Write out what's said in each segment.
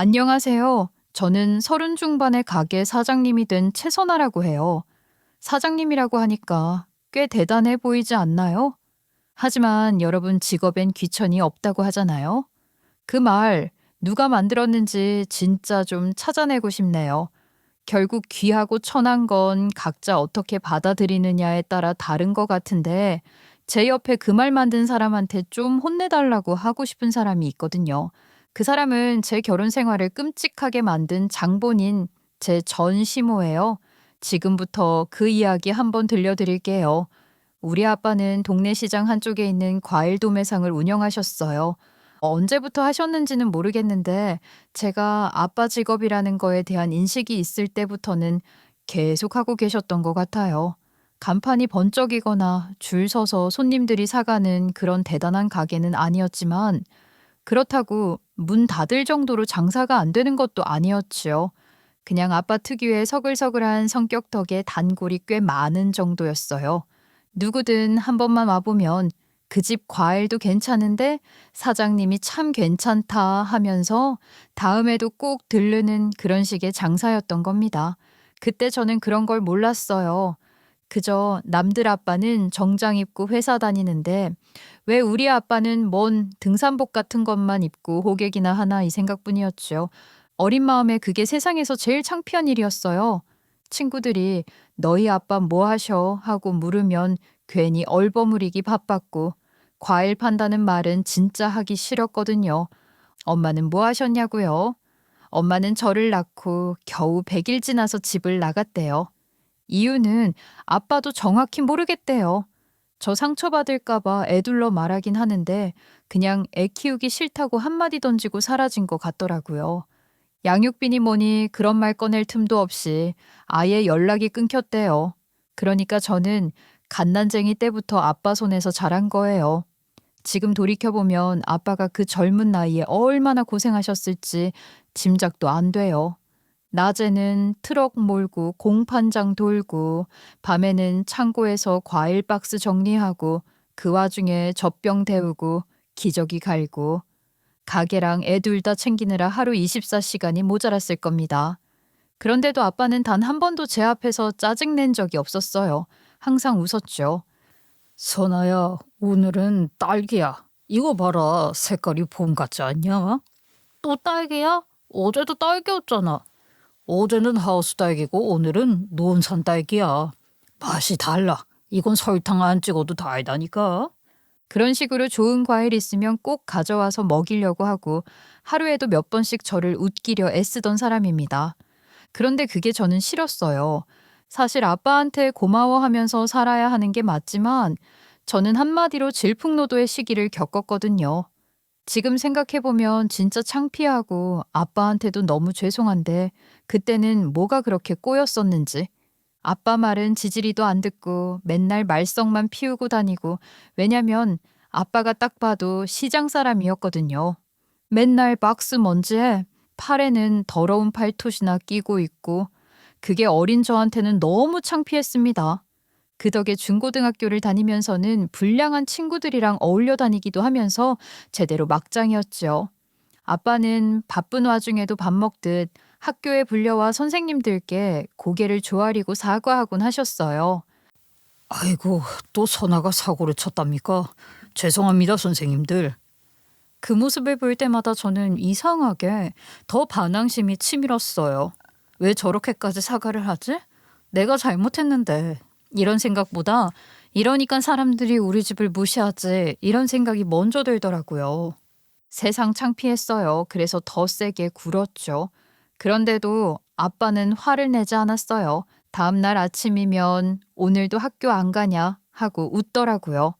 안녕하세요. 저는 서른 중반의 가게 사장님이 된 최선아라고 해요. 사장님이라고 하니까 꽤 대단해 보이지 않나요? 하지만 여러분 직업엔 귀천이 없다고 하잖아요. 그 말 누가 만들었는지 진짜 좀 찾아내고 싶네요. 결국 귀하고 천한 건 각자 어떻게 받아들이느냐에 따라 다른 것 같은데 제 옆에 그 말 만든 사람한테 좀 혼내달라고 하고 싶은 사람이 있거든요. 그 사람은 제 결혼 생활을 끔찍하게 만든 장본인 제 전 시모예요. 지금부터 그 이야기 한번 들려드릴게요. 우리 아빠는 동네 시장 한쪽에 있는 과일 도매상을 운영하셨어요. 언제부터 하셨는지는 모르겠는데 제가 아빠 직업이라는 거에 대한 인식이 있을 때부터는 계속 하고 계셨던 것 같아요. 간판이 번쩍이거나 줄 서서 손님들이 사가는 그런 대단한 가게는 아니었지만 그렇다고 문 닫을 정도로 장사가 안 되는 것도 아니었지요. 그냥 아빠 특유의 서글서글한 성격 덕에 단골이 꽤 많은 정도였어요. 누구든 한 번만 와보면 그 집 과일도 괜찮은데 사장님이 참 괜찮다 하면서 다음에도 꼭 들르는 그런 식의 장사였던 겁니다. 그때 저는 그런 걸 몰랐어요. 그저 남들 아빠는 정장 입고 회사 다니는데 왜 우리 아빠는 뭔 등산복 같은 것만 입고 호객이나 하나 이 생각뿐이었죠. 어린 마음에 그게 세상에서 제일 창피한 일이었어요. 친구들이 너희 아빠 뭐 하셔? 하고 물으면 괜히 얼버무리기 바빴고 과일 판다는 말은 진짜 하기 싫었거든요. 엄마는 뭐 하셨냐고요? 엄마는 저를 낳고 겨우 100일 지나서 집을 나갔대요. 이유는 아빠도 정확히 모르겠대요. 저 상처받을까봐 애둘러 말하긴 하는데 그냥 애 키우기 싫다고 한마디 던지고 사라진 것 같더라고요. 양육비니 뭐니 그런 말 꺼낼 틈도 없이 아예 연락이 끊겼대요. 그러니까 저는 갓난쟁이 때부터 아빠 손에서 자란 거예요. 지금 돌이켜보면 아빠가 그 젊은 나이에 얼마나 고생하셨을지 짐작도 안 돼요. 낮에는 트럭 몰고 공판장 돌고 밤에는 창고에서 과일 박스 정리하고 그 와중에 젖병 데우고 기저귀 갈고 가게랑 애 둘 다 챙기느라 하루 24시간이 모자랐을 겁니다. 그런데도 아빠는 단 한 번도 제 앞에서 짜증낸 적이 없었어요. 항상 웃었죠. 선아야, 오늘은 딸기야. 이거 봐라, 색깔이 봄 같지 않냐? 또 딸기야? 어제도 딸기였잖아. 어제는 하우스 딸기고 오늘은 논산 딸기야. 맛이 달라. 이건 설탕 안 찍어도 달다니까. 그런 식으로 좋은 과일 있으면 꼭 가져와서 먹이려고 하고 하루에도 몇 번씩 저를 웃기려 애쓰던 사람입니다. 그런데 그게 저는 싫었어요. 사실 아빠한테 고마워하면서 살아야 하는 게 맞지만 저는 한마디로 질풍노도의 시기를 겪었거든요. 지금 생각해보면 진짜 창피하고 아빠한테도 너무 죄송한데 그때는 뭐가 그렇게 꼬였었는지. 아빠 말은 지지리도 안 듣고 맨날 말썽만 피우고 다니고 왜냐면 아빠가 딱 봐도 시장 사람이었거든요. 맨날 박스 먼지에 팔에는 더러운 팔토시나 끼고 있고 그게 어린 저한테는 너무 창피했습니다. 그 덕에 중고등학교를 다니면서는 불량한 친구들이랑 어울려 다니기도 하면서 제대로 막장이었죠. 아빠는 바쁜 와중에도 밥 먹듯 학교에 불려와 선생님들께 고개를 조아리고 사과하곤 하셨어요. 아이고, 또 선아가 사고를 쳤답니까? 죄송합니다, 선생님들. 그 모습을 볼 때마다 저는 이상하게 더 반항심이 치밀었어요. 왜 저렇게까지 사과를 하지? 내가 잘못했는데. 이런 생각보다 이러니까 사람들이 우리 집을 무시하지 이런 생각이 먼저 들더라고요. 세상 창피했어요. 그래서 더 세게 굴었죠. 그런데도 아빠는 화를 내지 않았어요. 다음 날 아침이면 오늘도 학교 안 가냐 하고 웃더라고요.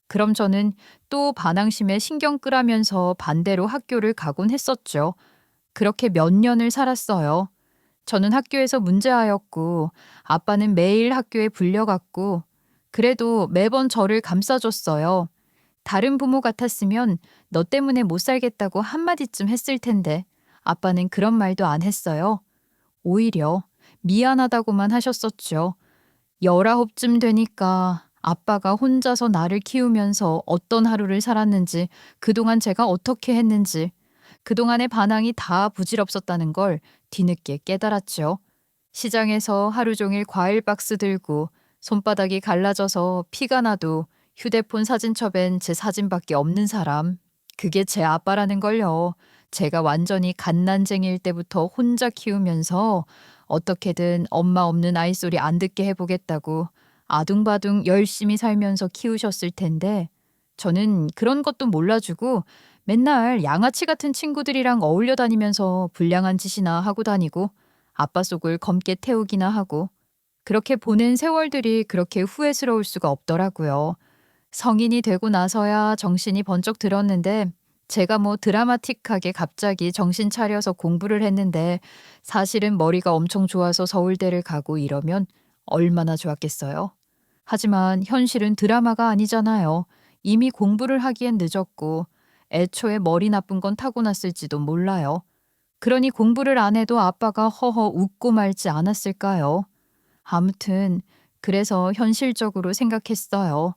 그럼 저는 또 반항심에 신경 끄라면서 반대로 학교를 가곤 했었죠. 그렇게 몇 년을 살았어요. 저는 학교에서 문제아였고 아빠는 매일 학교에 불려갔고 그래도 매번 저를 감싸줬어요. 다른 부모 같았으면 너 때문에 못 살겠다고 한마디쯤 했을 텐데 아빠는 그런 말도 안 했어요. 오히려 미안하다고만 하셨었죠. 19쯤 되니까 아빠가 혼자서 나를 키우면서 어떤 하루를 살았는지 그동안 제가 어떻게 했는지 그동안의 반항이 다 부질없었다는 걸 뒤늦게 깨달았죠. 시장에서 하루 종일 과일 박스 들고 손바닥이 갈라져서 피가 나도 휴대폰 사진첩엔 제 사진밖에 없는 사람. 그게 제 아빠라는 걸요. 제가 완전히 갓난쟁이일 때부터 혼자 키우면서 어떻게든 엄마 없는 아이 소리 안 듣게 해보겠다고 아둥바둥 열심히 살면서 키우셨을 텐데 저는 그런 것도 몰라주고 맨날 양아치 같은 친구들이랑 어울려 다니면서 불량한 짓이나 하고 다니고 아빠 속을 검게 태우기나 하고 그렇게 보낸 세월들이 그렇게 후회스러울 수가 없더라고요. 성인이 되고 나서야 정신이 번쩍 들었는데 제가 뭐 드라마틱하게 갑자기 정신 차려서 공부를 했는데 사실은 머리가 엄청 좋아서 서울대를 가고 이러면 얼마나 좋았겠어요. 하지만 현실은 드라마가 아니잖아요. 이미 공부를 하기엔 늦었고 애초에 머리 나쁜 건 타고났을지도 몰라요. 그러니 공부를 안 해도 아빠가 허허 웃고 말지 않았을까요? 아무튼 그래서 현실적으로 생각했어요.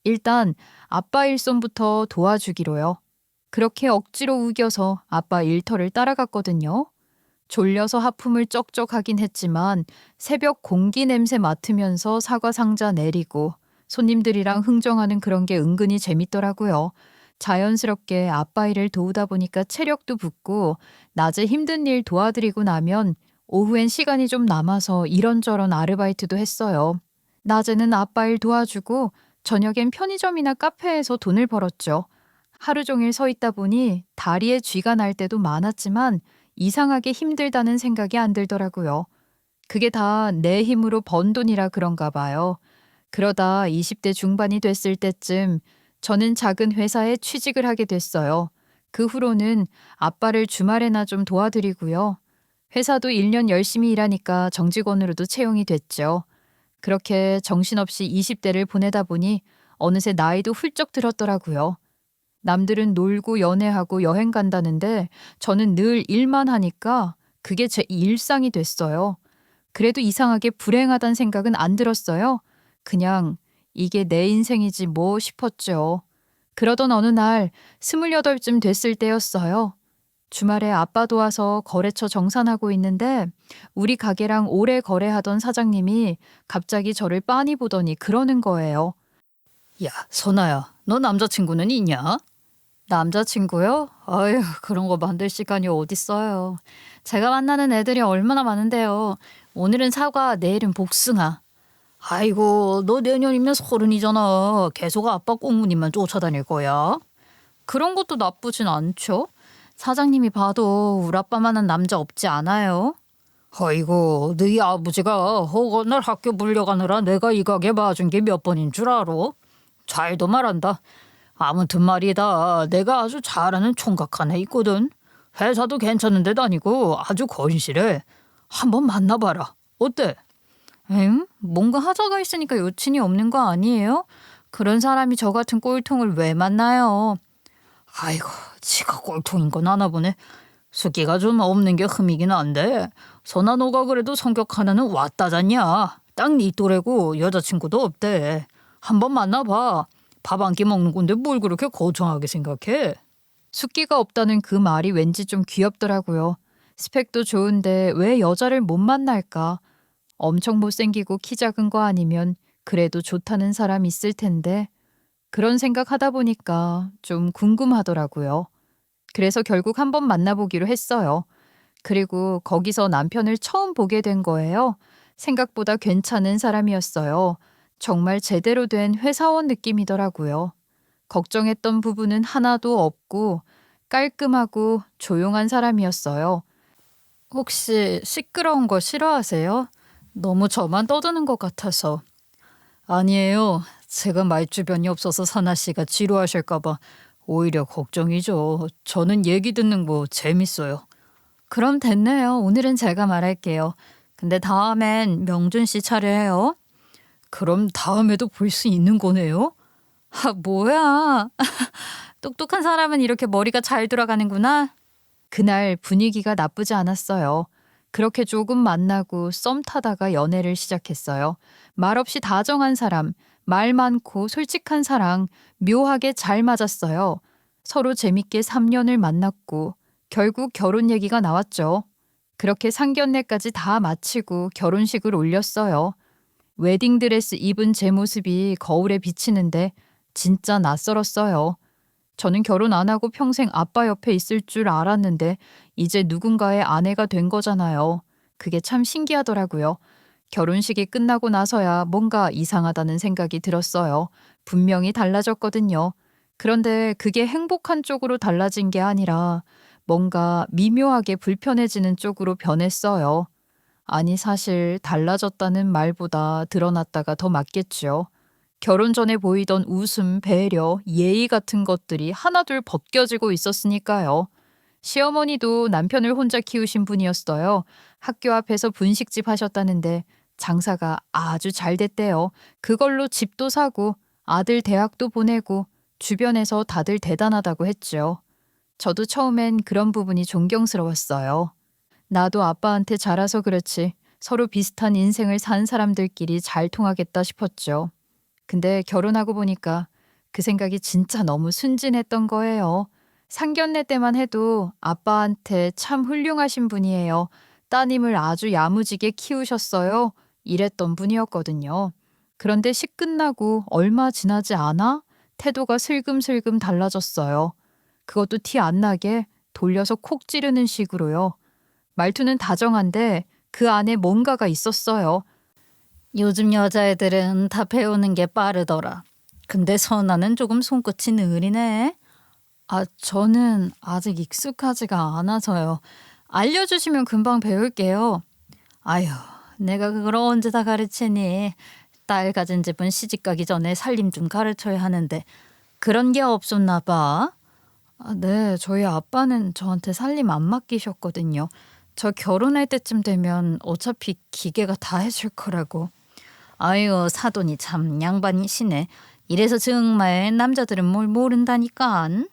일단 아빠 일손부터 도와주기로요. 그렇게 억지로 우겨서 아빠 일터를 따라갔거든요. 졸려서 하품을 쩍쩍하긴 했지만 새벽 공기 냄새 맡으면서 사과 상자 내리고 손님들이랑 흥정하는 그런 게 은근히 재밌더라고요. 자연스럽게 아빠 일을 도우다 보니까 체력도 붙고 낮에 힘든 일 도와드리고 나면 오후엔 시간이 좀 남아서 이런저런 아르바이트도 했어요. 낮에는 아빠 일 도와주고 저녁엔 편의점이나 카페에서 돈을 벌었죠. 하루 종일 서 있다 보니 다리에 쥐가 날 때도 많았지만 이상하게 힘들다는 생각이 안 들더라고요. 그게 다 내 힘으로 번 돈이라 그런가 봐요. 그러다 20대 중반이 됐을 때쯤 저는 작은 회사에 취직을 하게 됐어요. 그 후로는 아빠를 주말에나 좀 도와드리고요. 회사도 1년 열심히 일하니까 정직원으로도 채용이 됐죠. 그렇게 정신없이 20대를 보내다 보니 어느새 나이도 훌쩍 들었더라고요. 남들은 놀고 연애하고 여행 간다는데 저는 늘 일만 하니까 그게 제 일상이 됐어요. 그래도 이상하게 불행하단 생각은 안 들었어요. 그냥 이게 내 인생이지 뭐 싶었죠. 그러던 어느 날 28쯤 됐을 때였어요. 주말에 아빠 도와서 거래처 정산하고 있는데 우리 가게랑 오래 거래하던 사장님이 갑자기 저를 빤히 보더니 그러는 거예요. 야, 선아야, 너 남자친구는 있냐? 남자친구요? 아휴, 그런 거 만들 시간이 어딨어요. 제가 만나는 애들이 얼마나 많은데요. 오늘은 사과, 내일은 복숭아. 아이고, 너 내년이면 30이잖아. 계속 아빠 꽁무니만 쫓아다닐 거야. 그런 것도 나쁘진 않죠. 사장님이 봐도 우리 아빠만한 남자 없지 않아요. 아이고, 너희 아버지가 허건 날 학교 물려가느라 내가 이 가게 봐준 게 몇 번인 줄 알아? 잘도 말한다. 아무튼 말이다. 내가 아주 잘하는 총각 하나 있거든. 회사도 괜찮은 데 다니고 아주 건실해. 한번 만나봐라. 어때? 엥? 뭔가 하자가 있으니까 여친이 없는 거 아니에요? 그런 사람이 저 같은 꼴통을 왜 만나요? 아이고, 지가 꼴통인 건 아나 보네. 숫기가 좀 없는 게 흠이긴 한데 선아 너가 그래도 성격 하나는 왔다잖냐. 딱 네 또래고 여자친구도 없대. 한번 만나봐. 밥 한 끼 먹는 건데 뭘 그렇게 거창하게 생각해? 숫기가 없다는 그 말이 왠지 좀 귀엽더라고요. 스펙도 좋은데 왜 여자를 못 만날까? 엄청 못생기고 키 작은 거 아니면 그래도 좋다는 사람 있을 텐데 그런 생각하다 보니까 좀 궁금하더라고요. 그래서 결국 한번 만나보기로 했어요. 그리고 거기서 남편을 처음 보게 된 거예요. 생각보다 괜찮은 사람이었어요. 정말 제대로 된 회사원 느낌이더라고요. 걱정했던 부분은 하나도 없고 깔끔하고 조용한 사람이었어요. 혹시 시끄러운 거 싫어하세요? 너무 저만 떠드는 것 같아서. 아니에요. 제가 말주변이 없어서 사나 씨가 지루하실까 봐 오히려 걱정이죠. 저는 얘기 듣는 거 재밌어요. 그럼 됐네요. 오늘은 제가 말할게요. 근데 다음엔 명준 씨 차례예요. 그럼 다음에도 볼 수 있는 거네요? 아, 뭐야. 똑똑한 사람은 이렇게 머리가 잘 돌아가는구나. 그날 분위기가 나쁘지 않았어요. 그렇게 조금 만나고 썸 타다가 연애를 시작했어요. 말없이 다정한 사람, 말 많고 솔직한 사랑, 묘하게 잘 맞았어요. 서로 재밌게 3년을 만났고 결국 결혼 얘기가 나왔죠. 그렇게 상견례까지 다 마치고 결혼식을 올렸어요. 웨딩드레스 입은 제 모습이 거울에 비치는데 진짜 낯설었어요. 저는 결혼 안 하고 평생 아빠 옆에 있을 줄 알았는데 이제 누군가의 아내가 된 거잖아요. 그게 참 신기하더라고요. 결혼식이 끝나고 나서야 뭔가 이상하다는 생각이 들었어요. 분명히 달라졌거든요. 그런데 그게 행복한 쪽으로 달라진 게 아니라 뭔가 미묘하게 불편해지는 쪽으로 변했어요. 아니, 사실 달라졌다는 말보다 드러났다가 더 맞겠죠. 결혼 전에 보이던 웃음, 배려, 예의 같은 것들이 하나둘 벗겨지고 있었으니까요. 시어머니도 남편을 혼자 키우신 분이었어요. 학교 앞에서 분식집 하셨다는데 장사가 아주 잘 됐대요. 그걸로 집도 사고 아들 대학도 보내고 주변에서 다들 대단하다고 했죠. 저도 처음엔 그런 부분이 존경스러웠어요. 나도 아빠한테 자라서 그렇지 서로 비슷한 인생을 산 사람들끼리 잘 통하겠다 싶었죠. 근데 결혼하고 보니까 그 생각이 진짜 너무 순진했던 거예요. 상견례 때만 해도 아빠한테 참 훌륭하신 분이에요. 따님을 아주 야무지게 키우셨어요. 이랬던 분이었거든요. 그런데 식 끝나고 얼마 지나지 않아 태도가 슬금슬금 달라졌어요. 그것도 티 안 나게 돌려서 콕 찌르는 식으로요. 말투는 다정한데 그 안에 뭔가가 있었어요. 요즘 여자애들은 다 배우는 게 빠르더라. 근데 선아는 조금 손끝이 느리네. 저는 아직 익숙하지가 않아서요. 알려주시면 금방 배울게요. 아휴, 내가 그걸 언제 다 가르치니. 딸 가진 집은 시집 가기 전에 살림 좀 가르쳐야 하는데 그런 게 없었나 봐. 네, 저희 아빠는 저한테 살림 안 맡기셨거든요. 저 결혼할 때쯤 되면 어차피 기계가 다 해줄 거라고. 아유, 사돈이 참 양반이시네. 이래서 정말 남자들은 뭘 모른다니깐.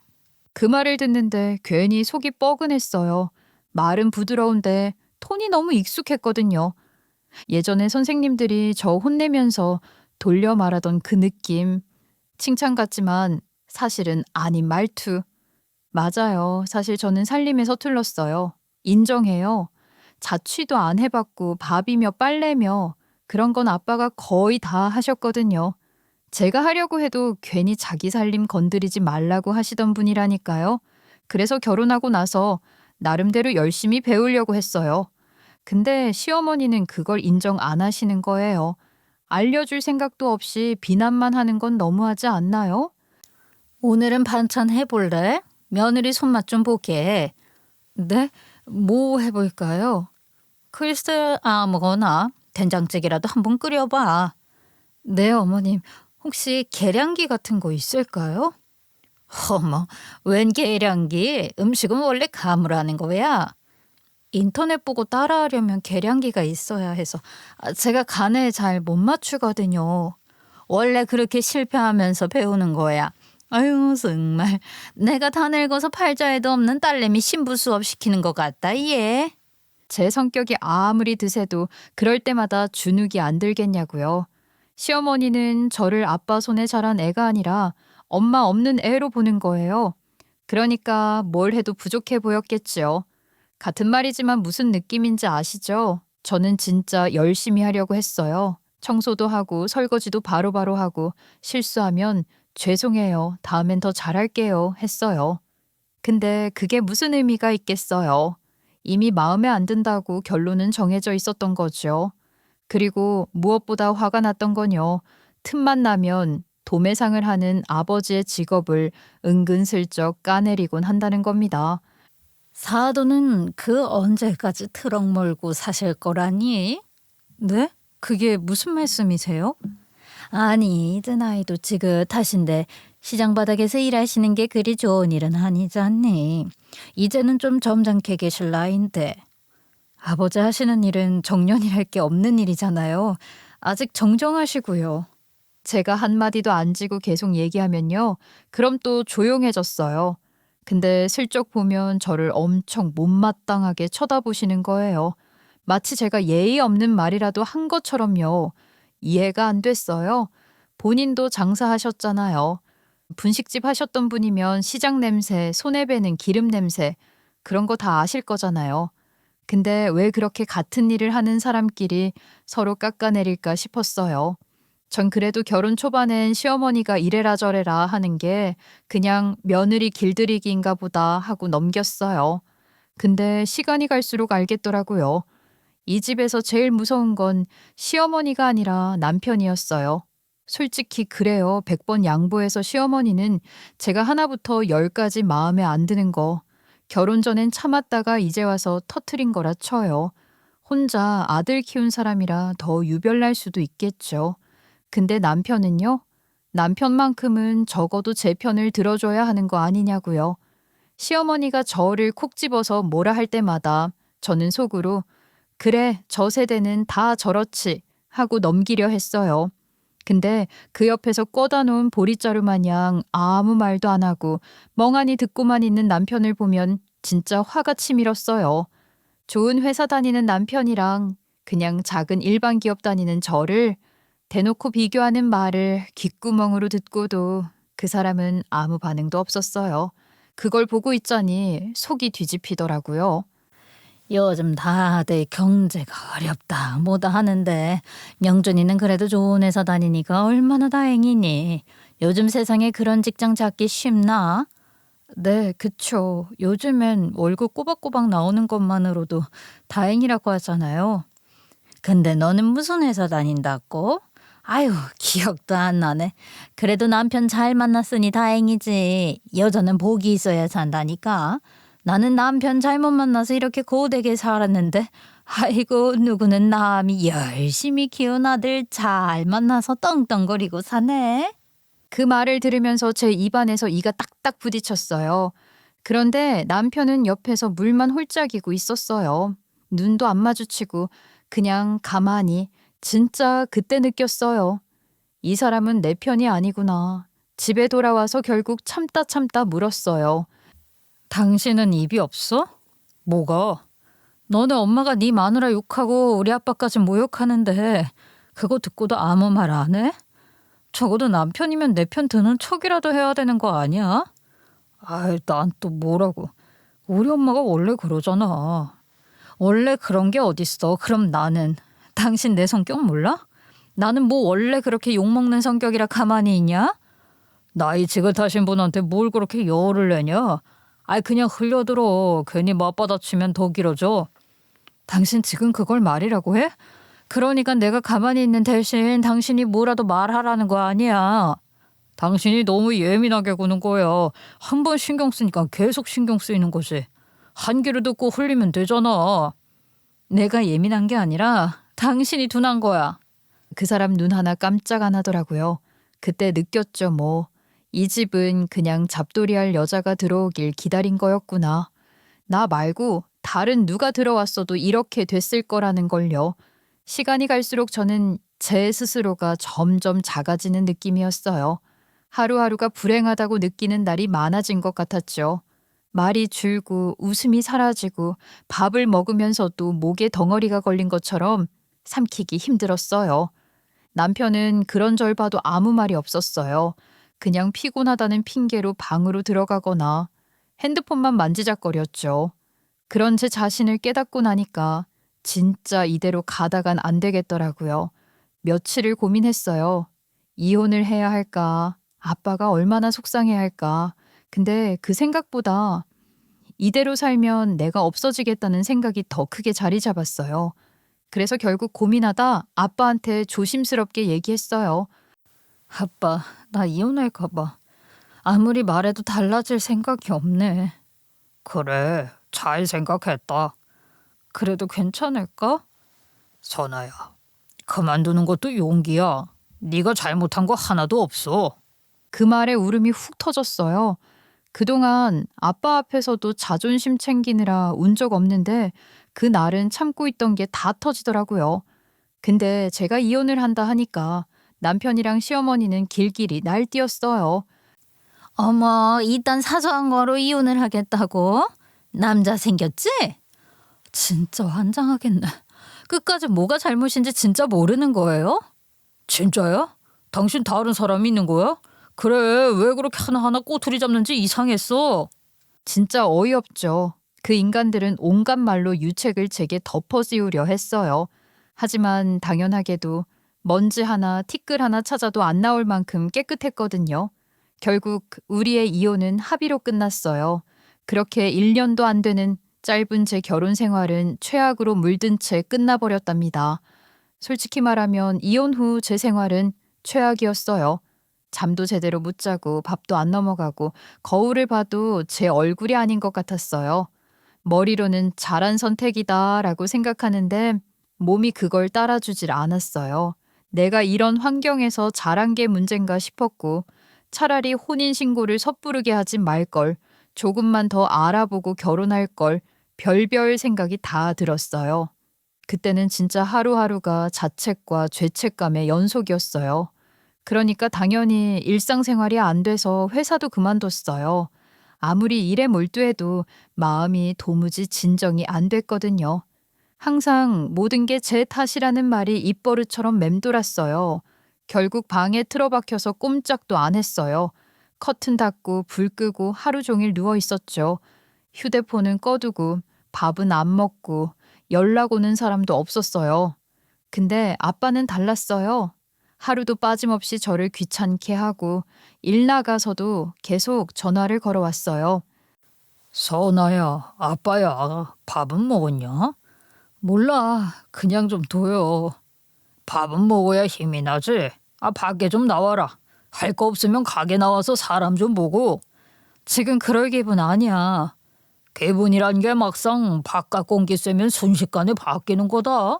그 말을 듣는데 괜히 속이 뻐근했어요. 말은 부드러운데 톤이 너무 익숙했거든요. 예전에 선생님들이 저 혼내면서 돌려 말하던 그 느낌. 칭찬 같지만 사실은 아닌 말투. 맞아요. 사실 저는 살림에 서툴렀어요. 인정해요. 자취도 안 해봤고 밥이며 빨래며 그런 건 아빠가 거의 다 하셨거든요. 제가 하려고 해도 괜히 자기 살림 건드리지 말라고 하시던 분이라니까요. 그래서 결혼하고 나서 나름대로 열심히 배우려고 했어요. 근데 시어머니는 그걸 인정 안 하시는 거예요. 알려줄 생각도 없이 비난만 하는 건 너무하지 않나요? 오늘은 반찬 해볼래? 며느리 손맛 좀 보게. 네? 뭐 해볼까요? 글쎄, 아무거나. 된장찌개라도 한번 끓여봐. 네, 어머님. 혹시 계량기 같은 거 있을까요? 어머, 웬 계량기? 음식은 원래 감으로 하는 거야. 인터넷 보고 따라하려면 계량기가 있어야 해서 제가 간을 잘 못 맞추거든요. 원래 그렇게 실패하면서 배우는 거야. 아유, 정말 내가 다 늙어서 팔자에도 없는 딸내미 신부 수업 시키는 것 같다, 얘. 제 성격이 아무리 드세도 그럴 때마다 주눅이 안 들겠냐고요. 시어머니는 저를 아빠 손에 자란 애가 아니라 엄마 없는 애로 보는 거예요. 그러니까 뭘 해도 부족해 보였겠지요. 같은 말이지만 무슨 느낌인지 아시죠? 저는 진짜 열심히 하려고 했어요. 청소도 하고 설거지도 바로바로 하고 실수하면 죄송해요. 다음엔 더 잘할게요. 했어요. 근데 그게 무슨 의미가 있겠어요. 이미 마음에 안 든다고 결론은 정해져 있었던 거죠. 그리고 무엇보다 화가 났던 건요. 틈만 나면 도매상을 하는 아버지의 직업을 은근슬쩍 까내리곤 한다는 겁니다. 사돈은 그 언제까지 트럭 몰고 사실 거라니? 네? 그게 무슨 말씀이세요? 아니, 이제 나이도 지긋하신데 시장 바닥에서 일하시는 게 그리 좋은 일은 아니잖니. 이제는 좀 점잖게 계실 나이인데. 아버지 하시는 일은 정년이랄 게 없는 일이잖아요. 아직 정정하시고요. 제가 한마디도 안 지고 계속 얘기하면요. 그럼 또 조용해졌어요. 근데 슬쩍 보면 저를 엄청 못마땅하게 쳐다보시는 거예요. 마치 제가 예의 없는 말이라도 한 것처럼요. 이해가 안 됐어요. 본인도 장사하셨잖아요. 분식집 하셨던 분이면 시장 냄새, 손에 배는 기름 냄새, 그런 거 다 아실 거잖아요. 근데 왜 그렇게 같은 일을 하는 사람끼리 서로 깎아내릴까 싶었어요. 전 그래도 결혼 초반엔 시어머니가 이래라 저래라 하는 게 그냥 며느리 길들이기인가 보다 하고 넘겼어요. 근데 시간이 갈수록 알겠더라고요. 이 집에서 제일 무서운 건 시어머니가 아니라 남편이었어요. 솔직히 그래요. 100번 양보해서 시어머니는 제가 하나부터 열까지 마음에 안 드는 거 결혼 전엔 참았다가 이제 와서 터트린 거라 쳐요. 혼자 아들 키운 사람이라 더 유별날 수도 있겠죠. 근데 남편은요? 남편만큼은 적어도 제 편을 들어줘야 하는 거 아니냐고요. 시어머니가 저를 콕 집어서 뭐라 할 때마다 저는 속으로 그래, 저 세대는 다 저렇지 하고 넘기려 했어요. 근데 그 옆에서 꿔다 놓은 보리자루 마냥 아무 말도 안 하고 멍하니 듣고만 있는 남편을 보면 진짜 화가 치밀었어요. 좋은 회사 다니는 남편이랑 그냥 작은 일반 기업 다니는 저를 대놓고 비교하는 말을 귓구멍으로 듣고도 그 사람은 아무 반응도 없었어요. 그걸 보고 있자니 속이 뒤집히더라고요. 요즘 다들 경제가 어렵다 뭐다 하는데 명준이는 그래도 좋은 회사 다니니까 얼마나 다행이니. 요즘 세상에 그런 직장 찾기 쉽나? 네, 그쵸. 요즘엔 월급 꼬박꼬박 나오는 것만으로도 다행이라고 하잖아요. 근데 너는 무슨 회사 다닌다고? 아유, 기억도 안 나네. 그래도 남편 잘 만났으니 다행이지. 여자는 복이 있어야 산다니까. 나는 남편 잘못 만나서 이렇게 고되게 살았는데 아이고 누구는 남이 열심히 키운 아들 잘 만나서 떵떵거리고 사네. 그 말을 들으면서 제 입안에서 이가 딱딱 부딪혔어요. 그런데 남편은 옆에서 물만 홀짝이고 있었어요. 눈도 안 마주치고 그냥 가만히 진짜 그때 느꼈어요. 이 사람은 내 편이 아니구나. 집에 돌아와서 결국 참다 물었어요. 당신은 입이 없어? 뭐가? 너네 엄마가 네 마누라 욕하고 우리 아빠까지 모욕하는데 그거 듣고도 아무 말 안 해? 적어도 남편이면 내 편 드는 척이라도 해야 되는 거 아니야? 아이, 난 또 뭐라고. 우리 엄마가 원래 그러잖아. 원래 그런 게 어딨어. 그럼 나는. 당신 내 성격 몰라? 나는 뭐 원래 그렇게 욕먹는 성격이라 가만히 있냐? 나이 지긋하신 분한테 뭘 그렇게 열을 내냐? 아이, 그냥 흘려들어. 괜히 맞받아치면 더 길어져. 당신 지금 그걸 말이라고 해? 그러니까 내가 가만히 있는 대신 당신이 뭐라도 말하라는 거 아니야. 당신이 너무 예민하게 구는 거야. 한 번 신경 쓰니까 계속 신경 쓰이는 거지. 한 귀로 듣고 흘리면 되잖아. 내가 예민한 게 아니라 당신이 둔한 거야. 그 사람 눈 하나 깜짝 안 하더라고요. 그때 느꼈죠 뭐. 이 집은 그냥 잡돌이할 여자가 들어오길 기다린 거였구나. 나 말고 다른 누가 들어왔어도 이렇게 됐을 거라는 걸요. 시간이 갈수록 저는 제 스스로가 점점 작아지는 느낌이었어요. 하루하루가 불행하다고 느끼는 날이 많아진 것 같았죠. 말이 줄고 웃음이 사라지고 밥을 먹으면서도 목에 덩어리가 걸린 것처럼 삼키기 힘들었어요. 남편은 그런 절 봐도 아무 말이 없었어요. 그냥 피곤하다는 핑계로 방으로 들어가거나 핸드폰만 만지작거렸죠. 그런 제 자신을 깨닫고 나니까 진짜 이대로 가다간 안 되겠더라고요. 며칠을 고민했어요. 이혼을 해야 할까? 아빠가 얼마나 속상해할까? 근데 그 생각보다 이대로 살면 내가 없어지겠다는 생각이 더 크게 자리 잡았어요. 그래서 결국 고민하다 아빠한테 조심스럽게 얘기했어요. 아빠, 나 이혼할까 봐. 아무리 말해도 달라질 생각이 없네. 그래, 잘 생각했다. 그래도 괜찮을까? 선아야, 그만두는 것도 용기야. 네가 잘못한 거 하나도 없어. 그 말에 울음이 훅 터졌어요. 그동안 아빠 앞에서도 자존심 챙기느라 운 적 없는데 그 날은 참고 있던 게 다 터지더라고요. 근데 제가 이혼을 한다 하니까 남편이랑 시어머니는 길길이 날뛰었어요. 어머, 이딴 사소한 거로 이혼을 하겠다고? 남자 생겼지? 진짜 환장하겠네. 끝까지 뭐가 잘못인지 진짜 모르는 거예요? 진짜야? 당신 다른 사람이 있는 거야? 그래, 왜 그렇게 하나하나 꼬투리 잡는지 이상했어. 진짜 어이없죠. 그 인간들은 온갖 말로 유책을 제게 덮어씌우려 했어요. 하지만 당연하게도 먼지 하나, 티끌 하나 찾아도 안 나올 만큼 깨끗했거든요. 결국 우리의 이혼은 합의로 끝났어요. 그렇게 1년도 안 되는 짧은 제 결혼 생활은 최악으로 물든 채 끝나버렸답니다. 솔직히 말하면 이혼 후 제 생활은 최악이었어요. 잠도 제대로 못 자고 밥도 안 넘어가고 거울을 봐도 제 얼굴이 아닌 것 같았어요. 머리로는 잘한 선택이다라고 생각하는데 몸이 그걸 따라주질 않았어요. 내가 이런 환경에서 잘한 게 문제인가 싶었고 차라리 혼인신고를 섣부르게 하지 말걸, 조금만 더 알아보고 결혼할 걸, 별별 생각이 다 들었어요. 그때는 진짜 하루하루가 자책과 죄책감의 연속이었어요. 그러니까 당연히 일상생활이 안 돼서 회사도 그만뒀어요. 아무리 일에 몰두해도 마음이 도무지 진정이 안 됐거든요. 항상 모든 게 제 탓이라는 말이 입버릇처럼 맴돌았어요. 결국 방에 틀어박혀서 꼼짝도 안 했어요. 커튼 닫고 불 끄고 하루 종일 누워 있었죠. 휴대폰은 꺼두고 밥은 안 먹고 연락 오는 사람도 없었어요. 근데 아빠는 달랐어요. 하루도 빠짐없이 저를 귀찮게 하고 일 나가서도 계속 전화를 걸어왔어요. 선아야, 아빠야, 밥은 먹었냐? 몰라, 그냥 좀 둬요. 밥은 먹어야 힘이 나지. 밖에 좀 나와라. 할 거 없으면 가게 나와서 사람 좀 보고. 지금 그럴 기분 아니야. 기분이란 게 막상 바깥 공기 쐬면 순식간에 바뀌는 거다.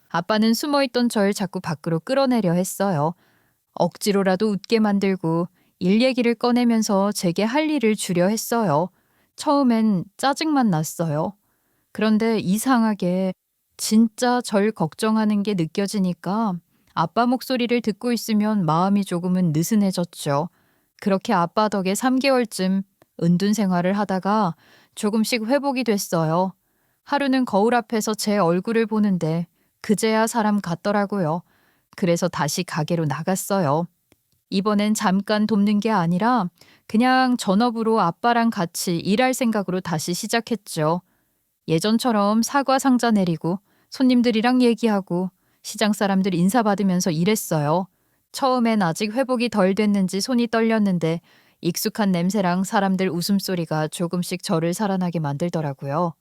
아빠는 숨어있던 절 자꾸 밖으로 끌어내려 했어요. 억지로라도 웃게 만들고 일 얘기를 꺼내면서 제게 할 일을 주려 했어요. 처음엔 짜증만 났어요. 그런데 이상하게 진짜 절 걱정하는 게 느껴지니까 아빠 목소리를 듣고 있으면 마음이 조금은 느슨해졌죠. 그렇게 아빠 덕에 3개월쯤 은둔 생활을 하다가 조금씩 회복이 됐어요. 하루는 거울 앞에서 제 얼굴을 보는데 그제야 사람 같더라고요. 그래서 다시 가게로 나갔어요. 이번엔 잠깐 돕는 게 아니라 그냥 전업으로 아빠랑 같이 일할 생각으로 다시 시작했죠. 예전처럼 사과 상자 내리고 손님들이랑 얘기하고 시장 사람들 인사받으면서 일했어요. 처음엔 아직 회복이 덜 됐는지 손이 떨렸는데 익숙한 냄새랑 사람들 웃음소리가 조금씩 저를 살아나게 만들더라고요.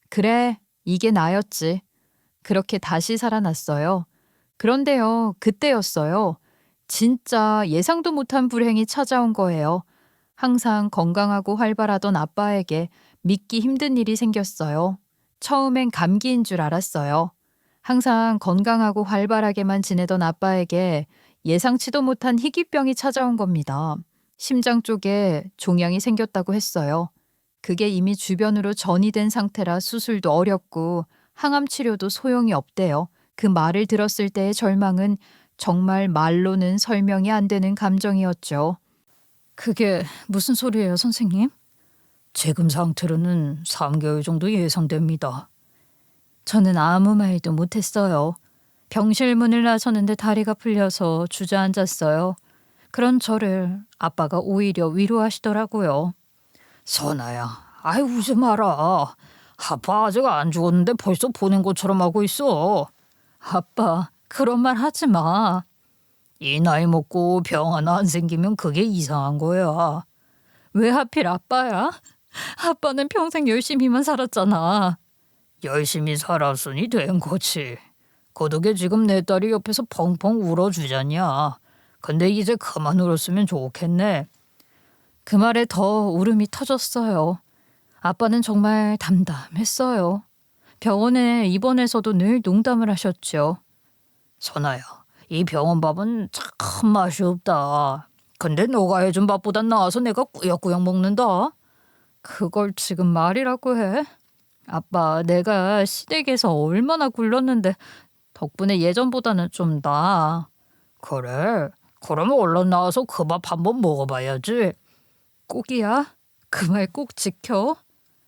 그래, 이게 나였지. 그렇게 다시 살아났어요. 그런데요, 그때였어요. 진짜 예상도 못한 불행이 찾아온 거예요. 항상 건강하고 활발하던 아빠에게 믿기 힘든 일이 생겼어요. 처음엔 감기인 줄 알았어요. 항상 건강하고 활발하게만 지내던 아빠에게 예상치도 못한 희귀병이 찾아온 겁니다. 심장 쪽에 종양이 생겼다고 했어요. 그게 이미 주변으로 전이된 상태라 수술도 어렵고 항암 치료도 소용이 없대요. 그 말을 들었을 때의 절망은 정말 말로는 설명이 안 되는 감정이었죠. 그게 무슨 소리예요, 선생님? 지금 상태로는 3개월 정도 예상됩니다. 저는 아무 말도 못했어요. 병실 문을 나서는데 다리가 풀려서 주저앉았어요. 그런 저를 아빠가 오히려 위로하시더라고요. 선아야, 아이 우지 마라. 아빠 아직 안 죽었는데 벌써 보낸 것처럼 하고 있어. 아빠, 그런 말 하지 마. 이 나이 먹고 병 하나 안 생기면 그게 이상한 거야. 왜 하필 아빠야? 아빠는 평생 열심히만 살았잖아. 열심히 살았으니 된 거지. 그 덕에 지금 내 딸이 옆에서 펑펑 울어주잖냐. 근데 이제 그만 울었으면 좋겠네. 그 말에 더 울음이 터졌어요. 아빠는 정말 담담했어요. 병원에 입원해서도 늘 농담을 하셨죠. 선아야, 이 병원 밥은 참 맛이 없다. 근데 너가 해준 밥보단 나아서 내가 꾸역꾸역 먹는다. 그걸 지금 말이라고 해? 아빠, 내가 시댁에서 얼마나 굴렀는데 덕분에 예전보다는 좀 나아. 그래? 그러면 얼른 나와서 그 밥 한번 먹어봐야지. 꼭이야? 그 말 꼭 지켜.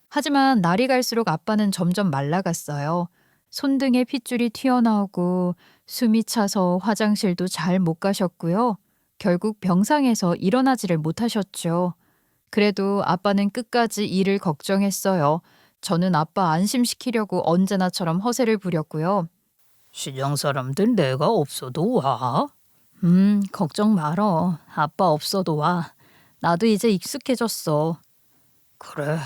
하지만 날이 갈수록 아빠는 점점 말라갔어요. 손등에 핏줄이 튀어나오고 숨이 차서 화장실도 잘 못 가셨고요. 결국 병상에서 일어나지를 못하셨죠. 그래도 아빠는 끝까지 일을 걱정했어요. 저는 아빠 안심시키려고 언제나처럼 허세를 부렸고요. 시장 사람들 내가 없어도 와. 걱정 말어. 아빠 없어도 와. 나도 이제 익숙해졌어. 그래,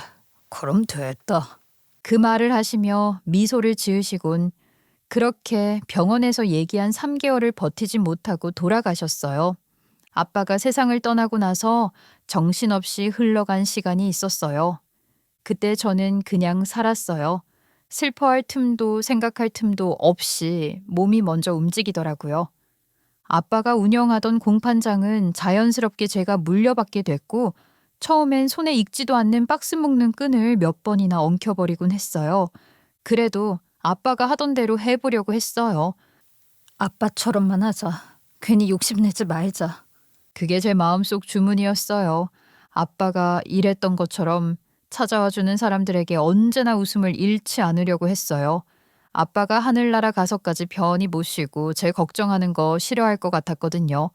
그럼 됐다. 그 말을 하시며 미소를 지으시곤 그렇게 병원에서 얘기한 3개월을 버티지 못하고 돌아가셨어요. 아빠가 세상을 떠나고 나서 정신없이 흘러간 시간이 있었어요. 그때 저는 그냥 살았어요. 슬퍼할 틈도 생각할 틈도 없이 몸이 먼저 움직이더라고요. 아빠가 운영하던 공판장은 자연스럽게 제가 물려받게 됐고 처음엔 손에 익지도 않는 박스 묶는 끈을 몇 번이나 엉켜버리곤 했어요. 그래도 아빠가 하던 대로 해보려고 했어요. 아빠처럼만 하자. 괜히 욕심내지 말자. 그게 제 마음속 주문이었어요. 아빠가 일했던 것처럼 찾아와주는 사람들에게 언제나 웃음을 잃지 않으려고 했어요. 아빠가 하늘나라 가서까지 편히 못 쉬고 제 걱정하는 거 싫어할 것 같았거든요.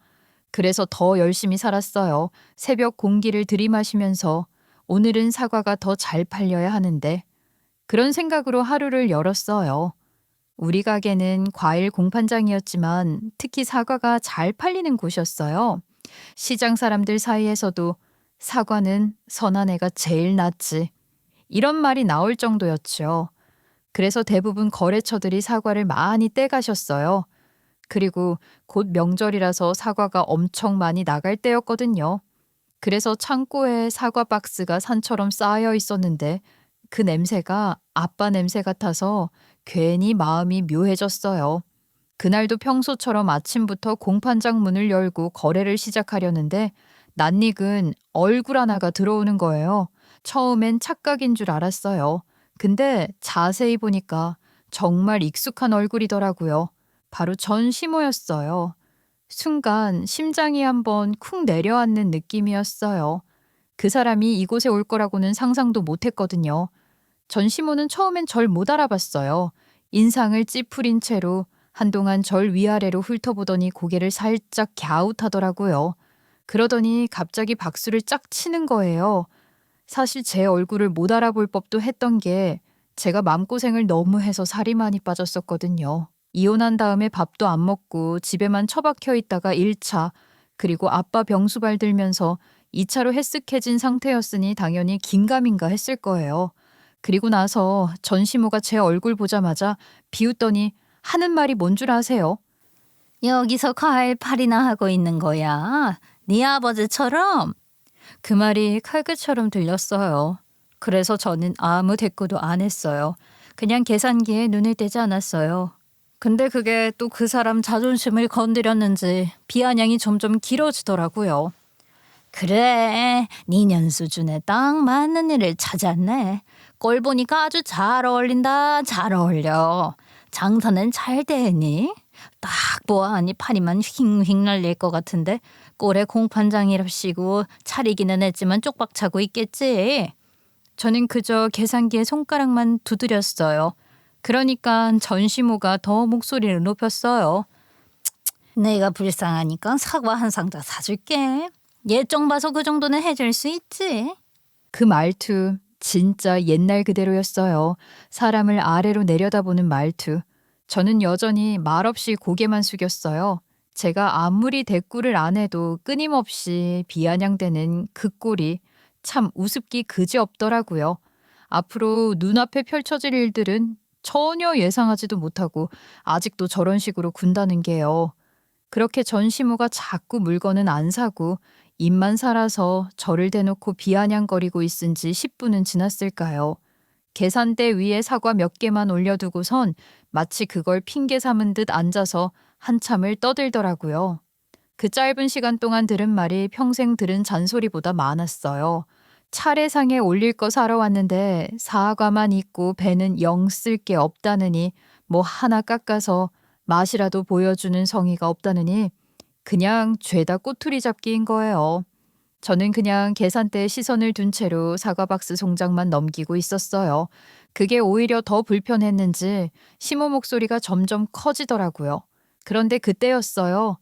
그래서 더 열심히 살았어요. 새벽 공기를 들이마시면서 오늘은 사과가 더 잘 팔려야 하는데 그런 생각으로 하루를 열었어요. 우리 가게는 과일 공판장이었지만 특히 사과가 잘 팔리는 곳이었어요. 시장 사람들 사이에서도 사과는 선한 애가 제일 낫지. 이런 말이 나올 정도였죠. 그래서 대부분 거래처들이 사과를 많이 떼가셨어요. 그리고 곧 명절이라서 사과가 엄청 많이 나갈 때였거든요. 그래서 창고에 사과 박스가 산처럼 쌓여 있었는데 그 냄새가 아빠 냄새 같아서 괜히 마음이 묘해졌어요. 그날도 평소처럼 아침부터 공판장 문을 열고 거래를 시작하려는데 낯익은 얼굴 하나가 들어오는 거예요. 처음엔 착각인 줄 알았어요. 근데 자세히 보니까 정말 익숙한 얼굴이더라고요. 바로 전시모였어요. 순간 심장이 한번 쿵 내려앉는 느낌이었어요. 그 사람이 이곳에 올 거라고는 상상도 못했거든요. 전시모는 처음엔 절 못 알아봤어요. 인상을 찌푸린 채로 한동안 절 위아래로 훑어보더니 고개를 살짝 갸웃하더라고요. 그러더니 갑자기 박수를 짝 치는 거예요. 사실 제 얼굴을 못 알아볼 법도 했던 게 제가 마음고생을 너무 해서 살이 많이 빠졌었거든요. 이혼한 다음에 밥도 안 먹고 집에만 처박혀 있다가 1차, 그리고 아빠 병수발 들면서 2차로 헬쓱해진 상태였으니 당연히 긴가민가 했을 거예요. 그리고 나서 전시모가 제 얼굴 보자마자 비웃더니 하는 말이 뭔 줄 아세요? 여기서 과일 팔이나 하고 있는 거야. 네 아버지처럼. 그 말이 칼끝처럼 들렸어요. 그래서 저는 아무 대꾸도 안 했어요. 그냥 계산기에 눈을 떼지 않았어요. 근데 그게 또 그 사람 자존심을 건드렸는지 비아냥이 점점 길어지더라고요. 그래, 니년 수준에 딱 맞는 일을 찾았네. 꼴 보니까 아주 잘 어울린다, 잘 어울려. 장사는 잘 되니? 딱 보아하니 파리만 휙휙 날릴 것 같은데 꼴에 공판장이랍시고 차리기는 했지만 쪽박 차고 있겠지. 저는 그저 계산기에 손가락만 두드렸어요. 그러니까 전시모가 더 목소리를 높였어요. 내가 불쌍하니까 사과 한 상자 사줄게. 예정 봐서 그 정도는 해줄 수 있지. 그 말투 진짜 옛날 그대로였어요. 사람을 아래로 내려다보는 말투. 저는 여전히 말없이 고개만 숙였어요. 제가 아무리 대꾸를 안 해도 끊임없이 비아냥대는 그 꼴이 참 우습기 그지없더라고요. 앞으로 눈앞에 펼쳐질 일들은 전혀 예상하지도 못하고 아직도 저런 식으로 군다는 게요. 그렇게 전시모가 자꾸 물건은 안 사고 입만 살아서 저를 대놓고 비아냥거리고 있은 지 10분은 지났을까요? 계산대 위에 사과 몇 개만 올려두고선 마치 그걸 핑계 삼은 듯 앉아서 한참을 떠들더라고요. 그 짧은 시간 동안 들은 말이 평생 들은 잔소리보다 많았어요. 차례상에 올릴 거 사러 왔는데 사과만 있고 배는 영 쓸 게 없다느니 뭐 하나 깎아서 맛이라도 보여주는 성의가 없다느니 그냥 죄다 꼬투리 잡기인 거예요. 저는 그냥 계산대에 시선을 둔 채로 사과박스 송장만 넘기고 있었어요. 그게 오히려 더 불편했는지 시모 목소리가 점점 커지더라고요. 그런데 그때였어요.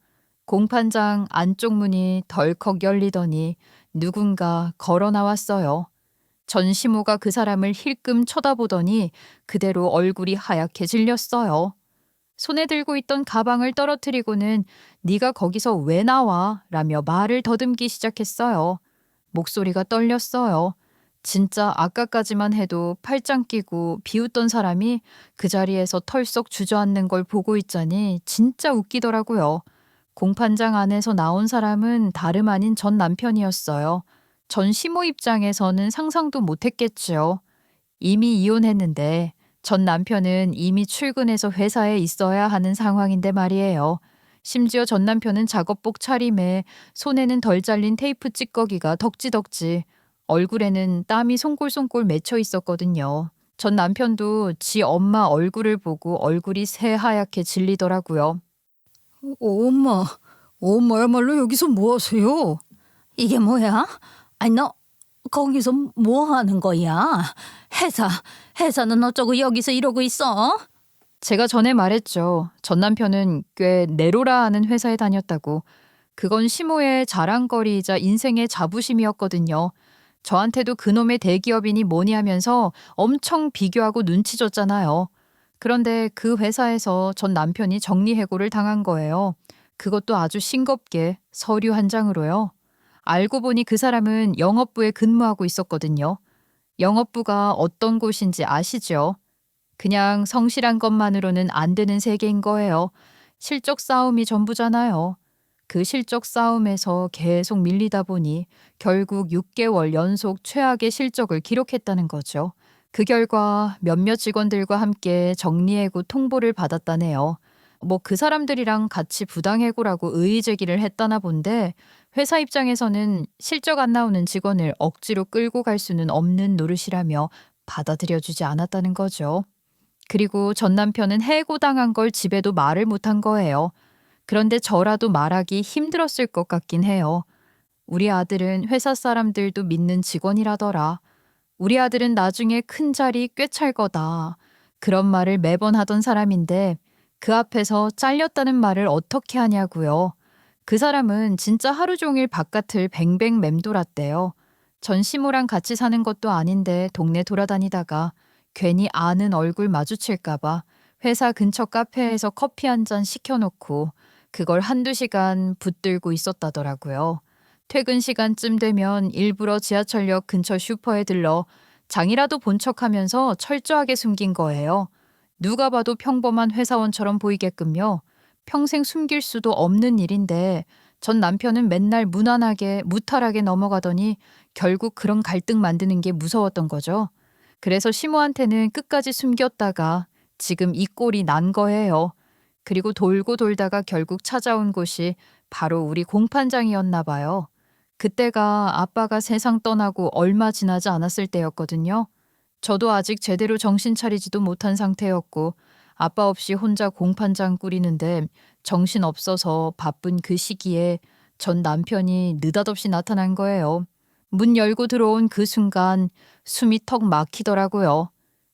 공판장 안쪽 문이 덜컥 열리더니 누군가 걸어 나왔어요. 전 시모가 그 사람을 힐끔 쳐다보더니 그대로 얼굴이 하얗게 질렸어요. 손에 들고 있던 가방을 떨어뜨리고는 네가 거기서 왜 나와? 라며 말을 더듬기 시작했어요. 목소리가 떨렸어요. 진짜 아까까지만 해도 팔짱 끼고 비웃던 사람이 그 자리에서 털썩 주저앉는 걸 보고 있자니 진짜 웃기더라고요. 공판장 안에서 나온 사람은 다름 아닌 전 남편이었어요. 전 시모 입장에서는 상상도 못했겠지요. 이미 이혼했는데 전 남편은 이미 출근해서 회사에 있어야 하는 상황인데 말이에요. 심지어 전 남편은 작업복 차림에 손에는 덜 잘린 테이프 찌꺼기가 덕지덕지, 얼굴에는 땀이 송골송골 맺혀 있었거든요. 전 남편도 지 엄마 얼굴을 보고 얼굴이 새하얗게 질리더라고요. 엄마야말로 여기서 뭐 하세요? 이게 뭐야? 아니 너 거기서 뭐 하는 거야? 회사는 어쩌고 여기서 이러고 있어? 제가 전에 말했죠. 전 남편은 꽤 내로라 하는 회사에 다녔다고. 그건 시모의 자랑거리이자 인생의 자부심이었거든요. 저한테도 그놈의 대기업이니 뭐니 하면서 엄청 비교하고 눈치 줬잖아요. 그런데 그 회사에서 전 남편이 정리해고를 당한 거예요. 그것도 아주 싱겁게 서류 한 장으로요. 알고 보니 그 사람은 영업부에 근무하고 있었거든요. 영업부가 어떤 곳인지 아시죠? 그냥 성실한 것만으로는 안 되는 세계인 거예요. 실적 싸움이 전부잖아요. 그 실적 싸움에서 계속 밀리다 보니 결국 6개월 연속 최악의 실적을 기록했다는 거죠. 그 결과 몇몇 직원들과 함께 정리해고 통보를 받았다네요. 뭐 그 사람들이랑 같이 부당해고라고 의의 제기를 했다나 본데 회사 입장에서는 실적 안 나오는 직원을 억지로 끌고 갈 수는 없는 노릇이라며 받아들여주지 않았다는 거죠. 그리고 전 남편은 해고당한 걸 집에도 말을 못한 거예요. 그런데 저라도 말하기 힘들었을 것 같긴 해요. 우리 아들은 회사 사람들도 믿는 직원이라더라. 우리 아들은 나중에 큰 자리 꿰찰 거다. 그런 말을 매번 하던 사람인데 그 앞에서 잘렸다는 말을 어떻게 하냐고요. 그 사람은 진짜 하루 종일 바깥을 뱅뱅 맴돌았대요. 전 시모랑 같이 사는 것도 아닌데 동네 돌아다니다가 괜히 아는 얼굴 마주칠까봐 회사 근처 카페에서 커피 한 잔 시켜놓고 그걸 한두 시간 붙들고 있었다더라고요. 퇴근 시간쯤 되면 일부러 지하철역 근처 슈퍼에 들러 장이라도 본 척하면서 철저하게 숨긴 거예요. 누가 봐도 평범한 회사원처럼 보이게끔요. 평생 숨길 수도 없는 일인데 전 남편은 맨날 무탈하게 넘어가더니 결국 그런 갈등 만드는 게 무서웠던 거죠. 그래서 시모한테는 끝까지 숨겼다가 지금 이 꼴이 난 거예요. 그리고 돌고 돌다가 결국 찾아온 곳이 바로 우리 공판장이었나 봐요. 그때가 아빠가 세상 떠나고 얼마 지나지 않았을 때였거든요. 저도 아직 제대로 정신 차리지도 못한 상태였고 아빠 없이 혼자 공판장 꾸리는데 정신 없어서 바쁜 그 시기에 전 남편이 느닷없이 나타난 거예요. 문 열고 들어온 그 순간 숨이 턱 막히더라고요.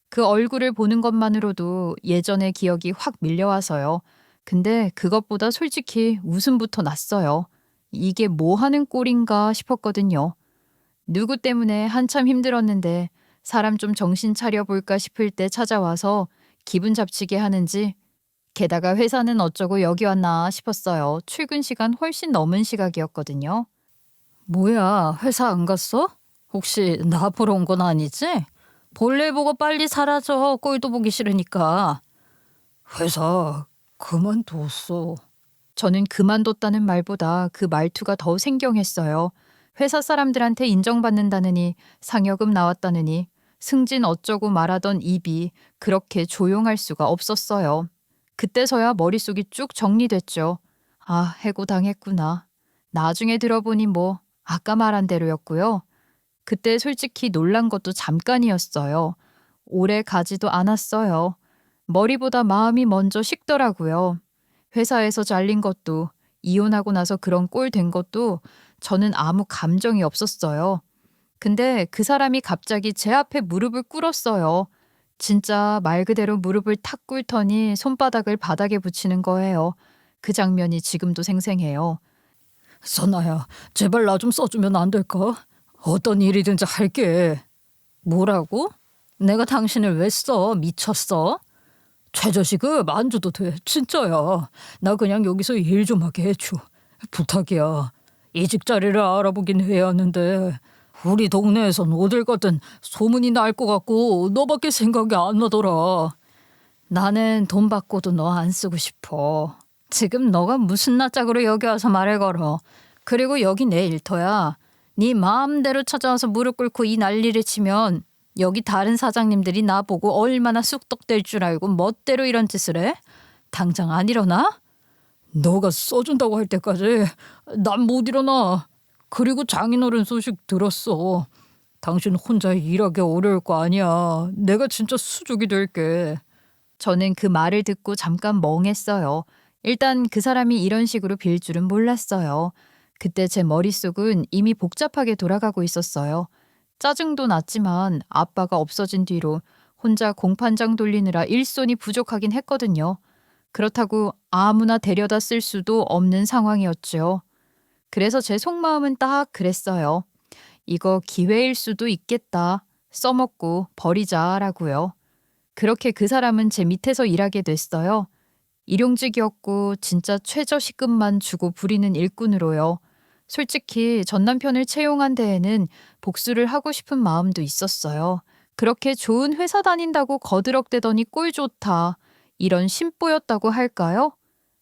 그 얼굴을 보는 것만으로도 예전의 기억이 확 밀려와서요. 근데 그것보다 솔직히 웃음부터 났어요. 이게 뭐 하는 꼴인가 싶었거든요. 누구 때문에 한참 힘들었는데 사람 좀 정신 차려볼까 싶을 때 찾아와서 기분 잡치게 하는지, 게다가 회사는 어쩌고 여기 왔나 싶었어요. 출근 시간 훨씬 넘은 시각이었거든요. 뭐야, 회사 안 갔어? 혹시 나 보러 온 건 아니지? 볼일 보고 빨리 사라져. 꼴도 보기 싫으니까. 회사 그만뒀어. 저는 그만뒀다는 말보다 그 말투가 더 생경했어요. 회사 사람들한테 인정받는다느니 상여금 나왔다느니 승진 어쩌고 말하던 입이 그렇게 조용할 수가 없었어요. 그때서야 머릿속이 쭉 정리됐죠. 아, 해고당했구나. 나중에 들어보니 뭐 아까 말한 대로였고요. 그때 솔직히 놀란 것도 잠깐이었어요. 오래 가지도 않았어요. 머리보다 마음이 먼저 식더라고요. 회사에서 잘린 것도 이혼하고 나서 그런 꼴 된 것도 저는 아무 감정이 없었어요. 근데 그 사람이 갑자기 제 앞에 무릎을 꿇었어요. 진짜 말 그대로 무릎을 탁 꿇더니 손바닥을 바닥에 붙이는 거예요. 그 장면이 지금도 생생해요. 선아야, 제발 나 좀 써주면 안 될까? 어떤 일이든지 할게. 뭐라고? 내가 당신을 왜 써? 미쳤어? 최저시급 안 줘도 돼. 진짜야. 나 그냥 여기서 일 좀 하게 해줘. 부탁이야. 이직 자리를 알아보긴 해야 하는데 우리 동네에선 어딜 가든 소문이 날 것 같고 너밖에 생각이 안 나더라. 나는 돈 받고도 너 안 쓰고 싶어. 지금 너가 무슨 낯짝으로 여기 와서 말을 걸어. 그리고 여기 내 일터야. 네 마음대로 찾아와서 무릎 꿇고 이 난리를 치면 여기 다른 사장님들이 나보고 얼마나 쑥덕될 줄 알고 멋대로 이런 짓을 해? 당장 안 일어나? 너가 써준다고 할 때까지 난 못 일어나. 그리고 장인어른 소식 들었어. 당신 혼자 일하기 어려울 거 아니야. 내가 진짜 수족이 될게. 저는 그 말을 듣고 잠깐 멍했어요. 일단 그 사람이 이런 식으로 빌 줄은 몰랐어요. 그때 제 머릿속은 이미 복잡하게 돌아가고 있었어요. 짜증도 났지만 아빠가 없어진 뒤로 혼자 공판장 돌리느라 일손이 부족하긴 했거든요. 그렇다고 아무나 데려다 쓸 수도 없는 상황이었죠. 그래서 제 속마음은 딱 그랬어요. 이거 기회일 수도 있겠다. 써먹고 버리자라고요. 그렇게 그 사람은 제 밑에서 일하게 됐어요. 일용직이었고 진짜 최저시급만 주고 부리는 일꾼으로요. 솔직히 전 남편을 채용한 데에는 복수를 하고 싶은 마음도 있었어요. 그렇게 좋은 회사 다닌다고 거드럭대더니 꼴 좋다. 이런 심보였다고 할까요?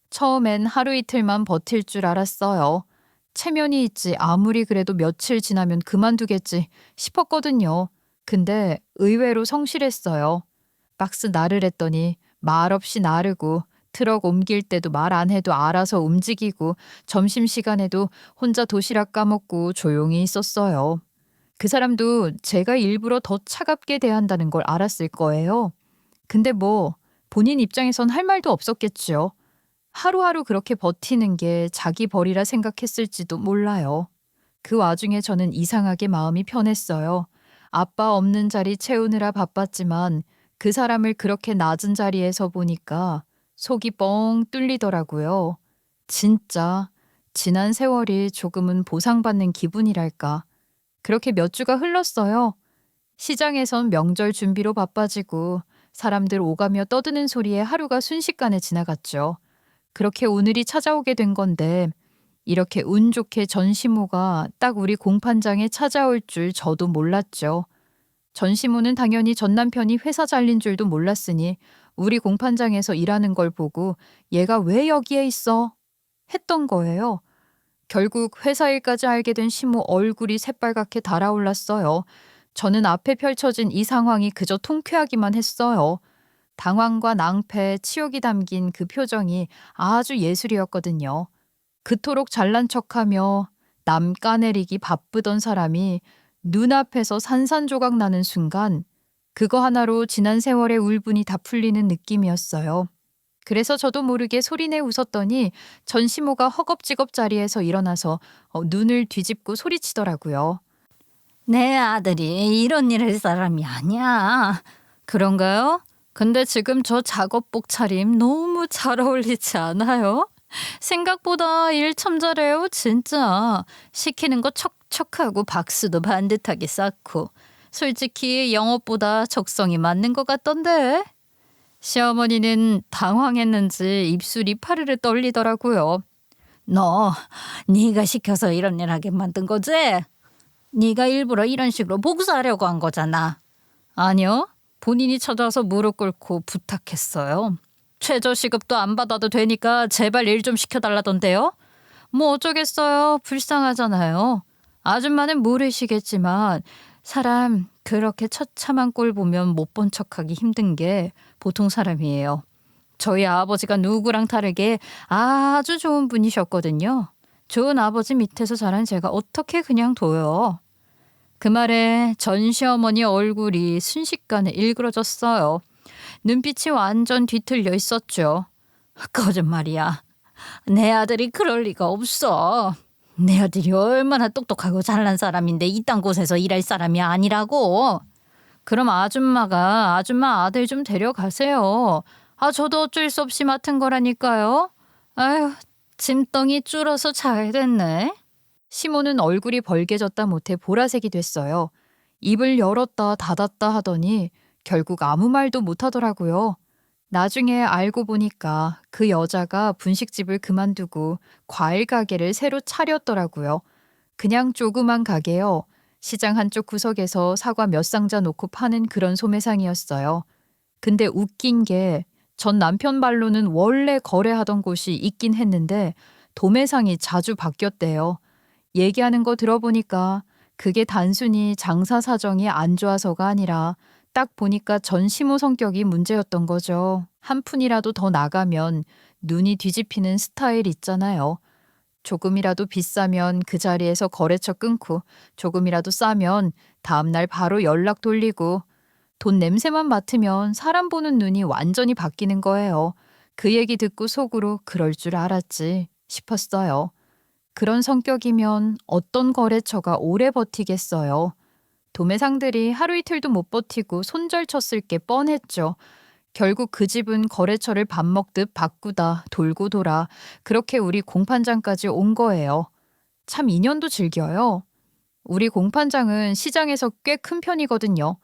처음엔 하루 이틀만 버틸 줄 알았어요. 체면이 있지 아무리 그래도 며칠 지나면 그만두겠지 싶었거든요. 근데 의외로 성실했어요. 박스 나르랬더니 말없이 나르고 트럭 옮길 때도 말 안 해도 알아서 움직이고 점심시간에도 혼자 도시락 까먹고 조용히 있었어요. 그 사람도 제가 일부러 더 차갑게 대한다는 걸 알았을 거예요. 근데 뭐 본인 입장에선 할 말도 없었겠죠. 하루하루 그렇게 버티는 게 자기 벌이라 생각했을지도 몰라요. 그 와중에 저는 이상하게 마음이 편했어요. 아빠 없는 자리 채우느라 바빴지만 그 사람을 그렇게 낮은 자리에서 보니까 속이 뻥 뚫리더라고요. 진짜 지난 세월이 조금은 보상받는 기분이랄까. 그렇게 몇 주가 흘렀어요. 시장에선 명절 준비로 바빠지고 사람들 오가며 떠드는 소리에 하루가 순식간에 지나갔죠. 그렇게 오늘이 찾아오게 된 건데 이렇게 운 좋게 전시모가 딱 우리 공판장에 찾아올 줄 저도 몰랐죠. 전시모는 당연히 전 남편이 회사 잘린 줄도 몰랐으니 우리 공판장에서 일하는 걸 보고 얘가 왜 여기에 있어? 했던 거예요. 결국 회사 일까지 알게 된 시모 얼굴이 새빨갛게 달아올랐어요. 저는 앞에 펼쳐진 이 상황이 그저 통쾌하기만 했어요. 당황과 낭패, 치욕이 담긴 그 표정이 아주 예술이었거든요. 그토록 잘난 척하며 남 까내리기 바쁘던 사람이 눈앞에서 산산조각 나는 순간 그거 하나로 지난 세월의 울분이 다 풀리는 느낌이었어요. 그래서 저도 모르게 소리내 웃었더니 전시모가 허겁지겁 자리에서 일어나서 눈을 뒤집고 소리치더라고요. 내 아들이 이런 일 할 사람이 아니야. 그런가요? 근데 지금 저 작업복 차림 너무 잘 어울리지 않아요? 생각보다 일 참 잘해요, 진짜. 시키는 거 척척하고 박수도 반듯하게 쌓고. 솔직히 영업보다 적성이 맞는 것 같던데. 시어머니는 당황했는지 입술이 파르르 떨리더라고요. 너, 네가 시켜서 이런 일 하게 만든 거지? 네가 일부러 이런 식으로 복수하려고 한 거잖아. 아니요. 본인이 찾아와서 무릎 꿇고 부탁했어요. 최저시급도 안 받아도 되니까 제발 일 좀 시켜달라던데요. 뭐 어쩌겠어요. 불쌍하잖아요. 아줌마는 모르시겠지만 사람 그렇게 처참한 꼴 보면 못 본 척하기 힘든 게 보통 사람이에요. 저희 아버지가 누구랑 다르게 아주 좋은 분이셨거든요. 좋은 아버지 밑에서 자란 제가 어떻게 그냥 둬요. 그 말에 전 시어머니 얼굴이 순식간에 일그러졌어요. 눈빛이 완전 뒤틀려 있었죠. 거짓말이야. 내 아들이 그럴 리가 없어. 내 아들이 얼마나 똑똑하고 잘난 사람인데 이딴 곳에서 일할 사람이 아니라고. 그럼 아줌마가 아줌마 아들 좀 데려가세요. 저도 어쩔 수 없이 맡은 거라니까요. 아휴, 짐덩이 줄어서 잘 됐네. 시모는 얼굴이 벌개졌다 못해 보라색이 됐어요. 입을 열었다 닫았다 하더니 결국 아무 말도 못하더라고요. 나중에 알고 보니까 그 여자가 분식집을 그만두고 과일 가게를 새로 차렸더라고요. 그냥 조그만 가게요. 시장 한쪽 구석에서 사과 몇 상자 놓고 파는 그런 소매상이었어요. 근데 웃긴 게 전 남편 말로는 원래 거래하던 곳이 있긴 했는데 도매상이 자주 바뀌었대요. 얘기하는 거 들어보니까 그게 단순히 장사 사정이 안 좋아서가 아니라 딱 보니까 전시모 성격이 문제였던 거죠. 한 푼이라도 더 나가면 눈이 뒤집히는 스타일 있잖아요. 조금이라도 비싸면 그 자리에서 거래처 끊고 조금이라도 싸면 다음날 바로 연락 돌리고 돈 냄새만 맡으면 사람 보는 눈이 완전히 바뀌는 거예요. 그 얘기 듣고 속으로 그럴 줄 알았지 싶었어요. 그런 성격이면 어떤 거래처가 오래 버티겠어요. 도매상들이 하루 이틀도 못 버티고 손절쳤을 게 뻔했죠. 결국 그 집은 거래처를 밥 먹듯 바꾸다 돌고 돌아 그렇게 우리 공판장까지 온 거예요. 참 인연도 즐겨요. 우리 공판장은 시장에서 꽤 큰 편이거든요.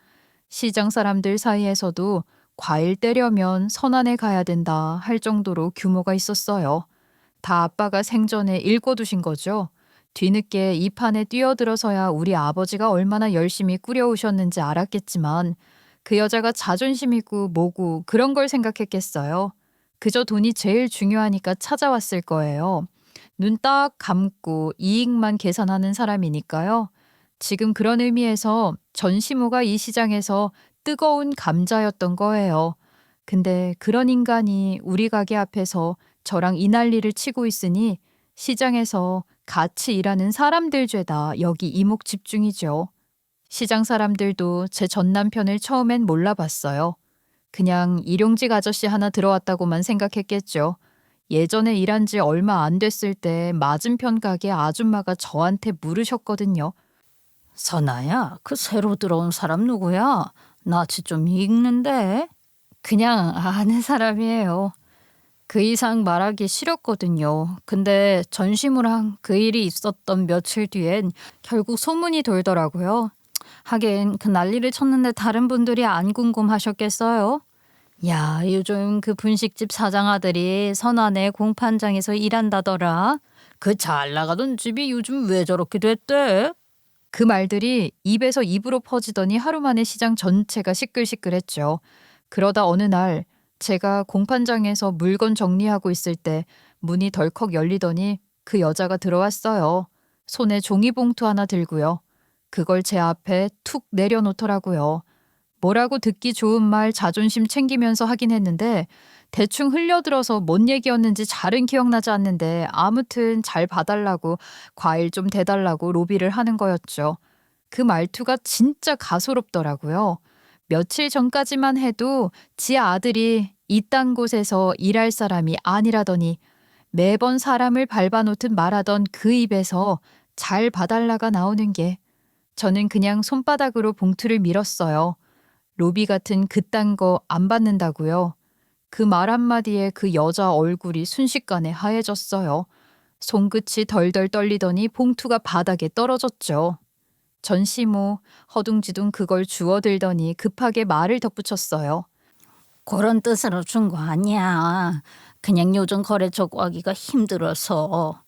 시장 사람들 사이에서도 과일 떼려면 선안에 가야 된다 할 정도로 규모가 있었어요. 다 아빠가 생전에 읽어두신 거죠. 뒤늦게 이 판에 뛰어들어서야 우리 아버지가 얼마나 열심히 꾸려오셨는지 알았겠지만 그 여자가 자존심이고 뭐고 그런 걸 생각했겠어요. 그저 돈이 제일 중요하니까 찾아왔을 거예요. 눈 딱 감고 이익만 계산하는 사람이니까요. 지금 그런 의미에서 전시모가 이 시장에서 뜨거운 감자였던 거예요. 근데 그런 인간이 우리 가게 앞에서 저랑 이 난리를 치고 있으니 시장에서 같이 일하는 사람들 죄다 여기 이목 집중이죠. 시장 사람들도 제 전 남편을 처음엔 몰라봤어요. 그냥 일용직 아저씨 하나 들어왔다고만 생각했겠죠. 예전에 일한 지 얼마 안 됐을 때 맞은편 가게 아줌마가 저한테 물으셨거든요. 선아야, 그 새로 들어온 사람 누구야? 낯이 좀 익는데? 그냥 아는 사람이에요. 그 이상 말하기 싫었거든요. 근데 전시무랑 그 일이 있었던 며칠 뒤엔 결국 소문이 돌더라고요. 하긴 그 난리를 쳤는데 다른 분들이 안 궁금하셨겠어요? 야, 요즘 그 분식집 사장 아들이 선안의 공판장에서 일한다더라. 그 잘 나가던 집이 요즘 왜 저렇게 됐대? 그 말들이 입에서 입으로 퍼지더니 하루 만에 시장 전체가 시끌시끌했죠. 그러다 어느 날 제가 공판장에서 물건 정리하고 있을 때 문이 덜컥 열리더니 그 여자가 들어왔어요. 손에 종이봉투 하나 들고요. 그걸 제 앞에 툭 내려놓더라고요. 뭐라고 듣기 좋은 말 자존심 챙기면서 하긴 했는데 대충 흘려들어서 뭔 얘기였는지 잘은 기억나지 않는데 아무튼 잘 봐달라고 과일 좀 대달라고 로비를 하는 거였죠. 그 말투가 진짜 가소롭더라고요. 며칠 전까지만 해도 지 아들이 이딴 곳에서 일할 사람이 아니라더니 매번 사람을 밟아놓듯 말하던 그 입에서 잘 봐달라가 나오는 게 저는 그냥 손바닥으로 봉투를 밀었어요. 로비 같은 그딴 거 안 받는다고요. 그 말 한마디에 그 여자 얼굴이 순식간에 하얘졌어요. 손끝이 덜덜 떨리더니 봉투가 바닥에 떨어졌죠. 전시모 허둥지둥 그걸 주워들더니 급하게 말을 덧붙였어요. 그런 뜻으로 준 거 아니야. 그냥 요즘 거래처 구하기가 힘들어서.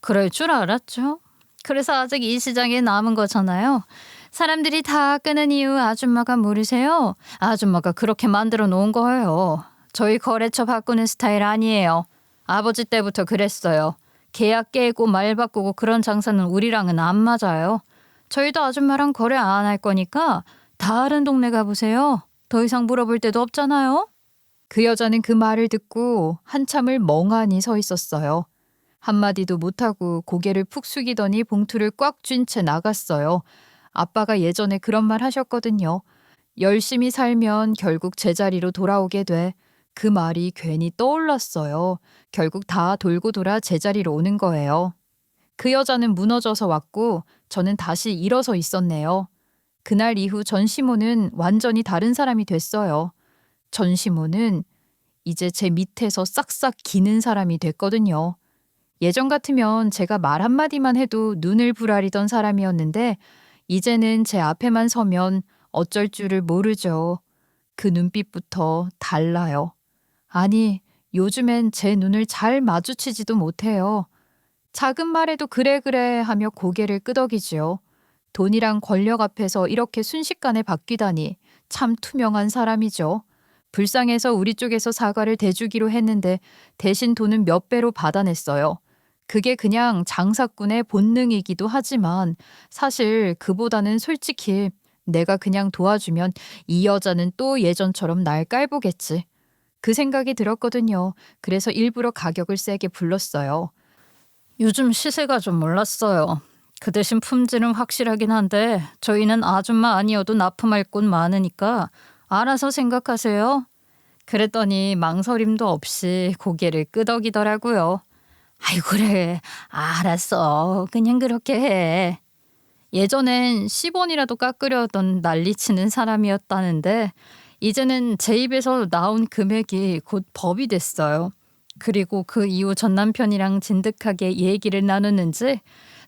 그럴 줄 알았죠. 그래서 아직 이 시장에 남은 거잖아요. 사람들이 다 끄는 이유 아줌마가 모르세요? 아줌마가 그렇게 만들어 놓은 거예요. 저희 거래처 바꾸는 스타일 아니에요. 아버지 때부터 그랬어요. 계약 깨고 말 바꾸고 그런 장사는 우리랑은 안 맞아요. 저희도 아줌마랑 거래 안 할 거니까 다른 동네 가보세요. 더 이상 물어볼 데도 없잖아요. 그 여자는 그 말을 듣고 한참을 멍하니 서 있었어요. 한마디도 못하고 고개를 푹 숙이더니 봉투를 꽉 쥔 채 나갔어요. 아빠가 예전에 그런 말 하셨거든요. 열심히 살면 결국 제자리로 돌아오게 돼. 그 말이 괜히 떠올랐어요. 결국 다 돌고 돌아 제자리로 오는 거예요. 그 여자는 무너져서 왔고 저는 다시 일어서 있었네요. 그날 이후 전시모는 완전히 다른 사람이 됐어요. 전시모는 이제 제 밑에서 싹싹 기는 사람이 됐거든요. 예전 같으면 제가 말 한마디만 해도 눈을 부라리던 사람이었는데 이제는 제 앞에만 서면 어쩔 줄을 모르죠. 그 눈빛부터 달라요. 아니, 요즘엔 제 눈을 잘 마주치지도 못해요. 작은 말에도 그래 그래 하며 고개를 끄덕이지요. 돈이랑 권력 앞에서 이렇게 순식간에 바뀌다니 참 투명한 사람이죠. 불쌍해서 우리 쪽에서 사과를 대주기로 했는데 대신 돈은 몇 배로 받아냈어요. 그게 그냥 장사꾼의 본능이기도 하지만 사실 그보다는 솔직히 내가 그냥 도와주면 이 여자는 또 예전처럼 날 깔보겠지. 그 생각이 들었거든요. 그래서 일부러 가격을 세게 불렀어요. 요즘 시세가 좀 올랐어요. 그 대신 품질은 확실하긴 한데 저희는 아줌마 아니어도 납품할 곳 많으니까 알아서 생각하세요. 그랬더니 망설임도 없이 고개를 끄덕이더라고요. 아이 그래 알았어 그냥 그렇게 해. 예전엔 10원이라도 깎으려 하던 난리치는 사람이었다는데 이제는 제 입에서 나온 금액이 곧 법이 됐어요. 그리고 그 이후 전 남편이랑 진득하게 얘기를 나눴는지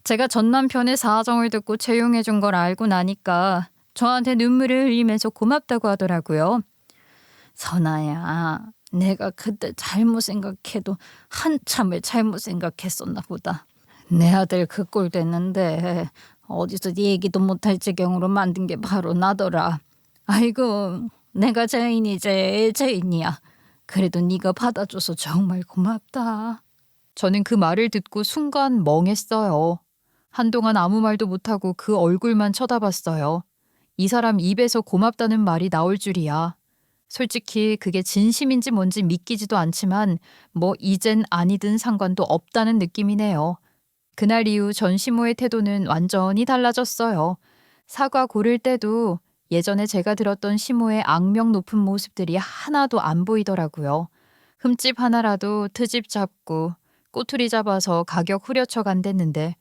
제가 전 남편의 사정을 듣고 채용해 준 걸 알고 나니까 저한테 눈물을 흘리면서 고맙다고 하더라고요. 선아야, 내가 그때 잘못 생각해도 한참을 잘못 생각했었나 보다. 내 아들 그 꼴 됐는데 어디서 얘기도 못할 지경으로 만든 게 바로 나더라. 아이고, 내가 죄인이 제일 죄인이야. 그래도 네가 받아줘서 정말 고맙다. 저는 그 말을 듣고 순간 멍했어요. 한동안 아무 말도 못하고 그 얼굴만 쳐다봤어요. 이 사람 입에서 고맙다는 말이 나올 줄이야. 솔직히 그게 진심인지 뭔지 믿기지도 않지만 뭐 이젠 아니든 상관도 없다는 느낌이네요. 그날 이후 전시모의 태도는 완전히 달라졌어요. 사과 고를 때도 예전에 제가 들었던 시모의 악명 높은 모습들이 하나도 안 보이더라고요. 흠집 하나라도 트집 잡고 꼬투리 잡아서 가격 후려쳐 간댔는데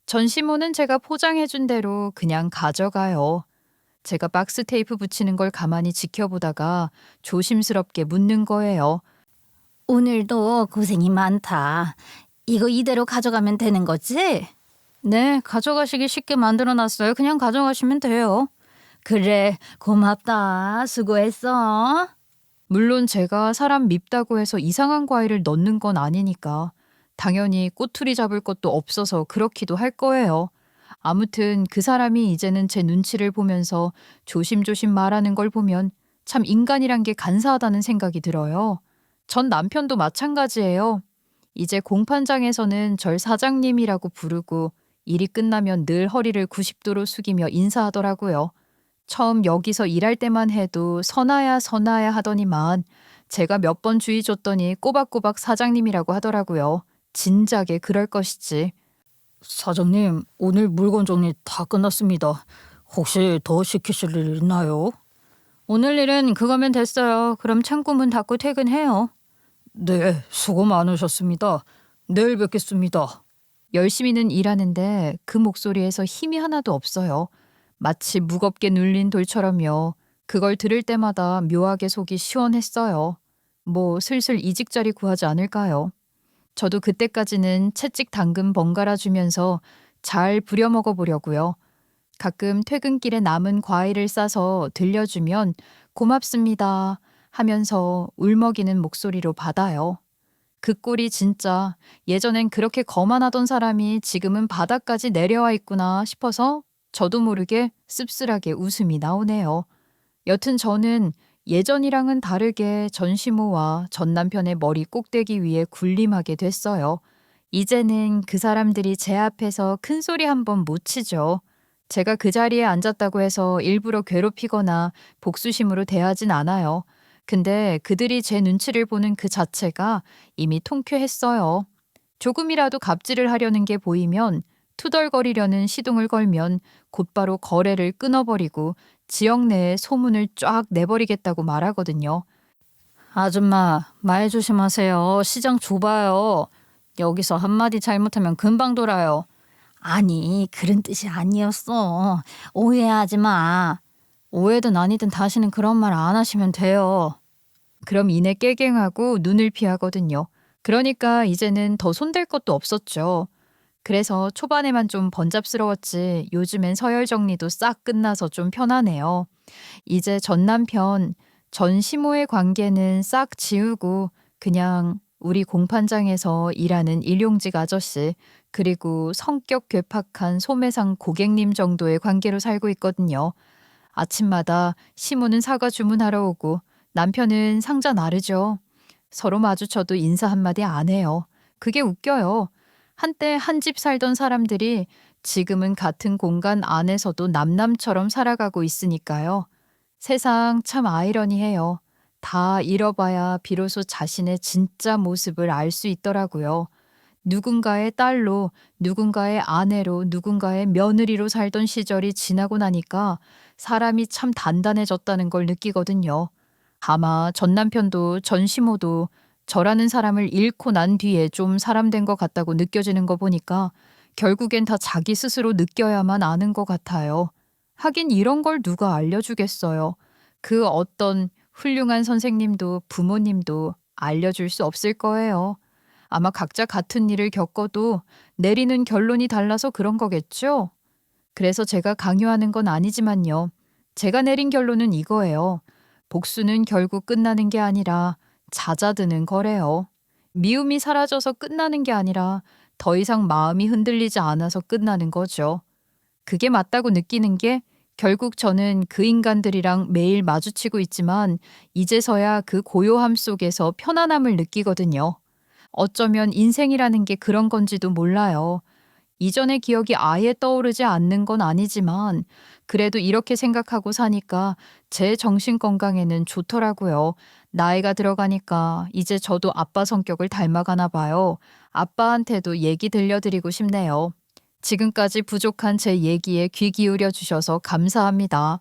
전시모는 제가 포장해준 대로 그냥 가져가요. 제가 박스 테이프 붙이는 걸 가만히 지켜보다가 조심스럽게 묻는 거예요. 오늘도 고생이 많다. 이거 이대로 가져가면 되는 거지? 네, 가져가시기 쉽게 만들어놨어요. 그냥 가져가시면 돼요. 그래, 고맙다. 수고했어. 물론 제가 사람 밉다고 해서 이상한 과일을 넣는 건 아니니까 당연히 꼬투리 잡을 것도 없어서 그렇기도 할 거예요. 아무튼 그 사람이 이제는 제 눈치를 보면서 조심조심 말하는 걸 보면 참 인간이란 게 간사하다는 생각이 들어요. 전 남편도 마찬가지예요. 이제 공판장에서는 절 사장님이라고 부르고 일이 끝나면 늘 허리를 90도로 숙이며 인사하더라고요. 처음 여기서 일할 때만 해도 선아야 선아야 하더니만 제가 몇 번 주의 줬더니 꼬박꼬박 사장님이라고 하더라고요. 진작에 그럴 것이지. 사장님, 오늘 물건 정리 다 끝났습니다. 혹시 더 시키실 일 있나요? 오늘 일은 그거면 됐어요. 그럼 창고 문 닫고 퇴근해요. 네, 수고 많으셨습니다. 내일 뵙겠습니다. 열심히는 일하는데 그 목소리에서 힘이 하나도 없어요. 마치 무겁게 눌린 돌처럼요. 그걸 들을 때마다 묘하게 속이 시원했어요. 뭐 슬슬 이직 자리 구하지 않을까요? 저도 그때까지는 채찍 당근 번갈아 주면서 잘 부려먹어 보려고요. 가끔 퇴근길에 남은 과일을 싸서 들려주면 고맙습니다 하면서 울먹이는 목소리로 받아요. 그 꼴이 진짜 예전엔 그렇게 거만하던 사람이 지금은 바닥까지 내려와 있구나 싶어서 저도 모르게 씁쓸하게 웃음이 나오네요. 여튼 저는 예전이랑은 다르게 전시모와 전 남편의 머리 꼭대기 위에 군림하게 됐어요. 이제는 그 사람들이 제 앞에서 큰 소리 한번 못 치죠. 제가 그 자리에 앉았다고 해서 일부러 괴롭히거나 복수심으로 대하진 않아요. 근데 그들이 제 눈치를 보는 그 자체가 이미 통쾌했어요. 조금이라도 갑질을 하려는 게 보이면 투덜거리려는 시동을 걸면 곧바로 거래를 끊어버리고 지역 내에 소문을 쫙 내버리겠다고 말하거든요. 아줌마, 말 조심하세요. 시장 좁아요. 여기서 한마디 잘못하면 금방 돌아요. 아니, 그런 뜻이 아니었어. 오해하지 마. 오해든 아니든 다시는 그런 말 안 하시면 돼요. 그럼 이내 깨갱하고 눈을 피하거든요. 그러니까 이제는 더 손댈 것도 없었죠. 그래서 초반에만 좀 번잡스러웠지 요즘엔 서열 정리도 싹 끝나서 좀 편하네요. 이제 전 남편, 전 시모의 관계는 싹 지우고 그냥 우리 공판장에서 일하는 일용직 아저씨, 그리고 성격 괴팍한 소매상 고객님 정도의 관계로 살고 있거든요. 아침마다 시모는 사과 주문하러 오고 남편은 상자 나르죠. 서로 마주쳐도 인사 한마디 안 해요. 그게 웃겨요. 한때 한 집 살던 사람들이 지금은 같은 공간 안에서도 남남처럼 살아가고 있으니까요. 세상 참 아이러니해요. 다 잃어봐야 비로소 자신의 진짜 모습을 알 수 있더라고요. 누군가의 딸로, 누군가의 아내로, 누군가의 며느리로 살던 시절이 지나고 나니까 사람이 참 단단해졌다는 걸 느끼거든요. 아마 전 남편도 전 시모도 저라는 사람을 잃고 난 뒤에 좀 사람 된 것 같다고 느껴지는 거 보니까 결국엔 다 자기 스스로 느껴야만 아는 것 같아요. 하긴 이런 걸 누가 알려주겠어요. 그 어떤 훌륭한 선생님도 부모님도 알려줄 수 없을 거예요. 아마 각자 같은 일을 겪어도 내리는 결론이 달라서 그런 거겠죠? 그래서 제가 강요하는 건 아니지만요. 제가 내린 결론은 이거예요. 복수는 결국 끝나는 게 아니라 잦아드는 거래요. 미움이 사라져서 끝나는 게 아니라 더 이상 마음이 흔들리지 않아서 끝나는 거죠. 그게 맞다고 느끼는 게 결국 저는 그 인간들이랑 매일 마주치고 있지만 이제서야 그 고요함 속에서 편안함을 느끼거든요. 어쩌면 인생이라는 게 그런 건지도 몰라요. 이전의 기억이 아예 떠오르지 않는 건 아니지만 그래도 이렇게 생각하고 사니까 제 정신 건강에는 좋더라고요. 나이가 들어가니까 이제 저도 아빠 성격을 닮아가나 봐요. 아빠한테도 얘기 들려드리고 싶네요. 지금까지 부족한 제 얘기에 귀 기울여 주셔서 감사합니다.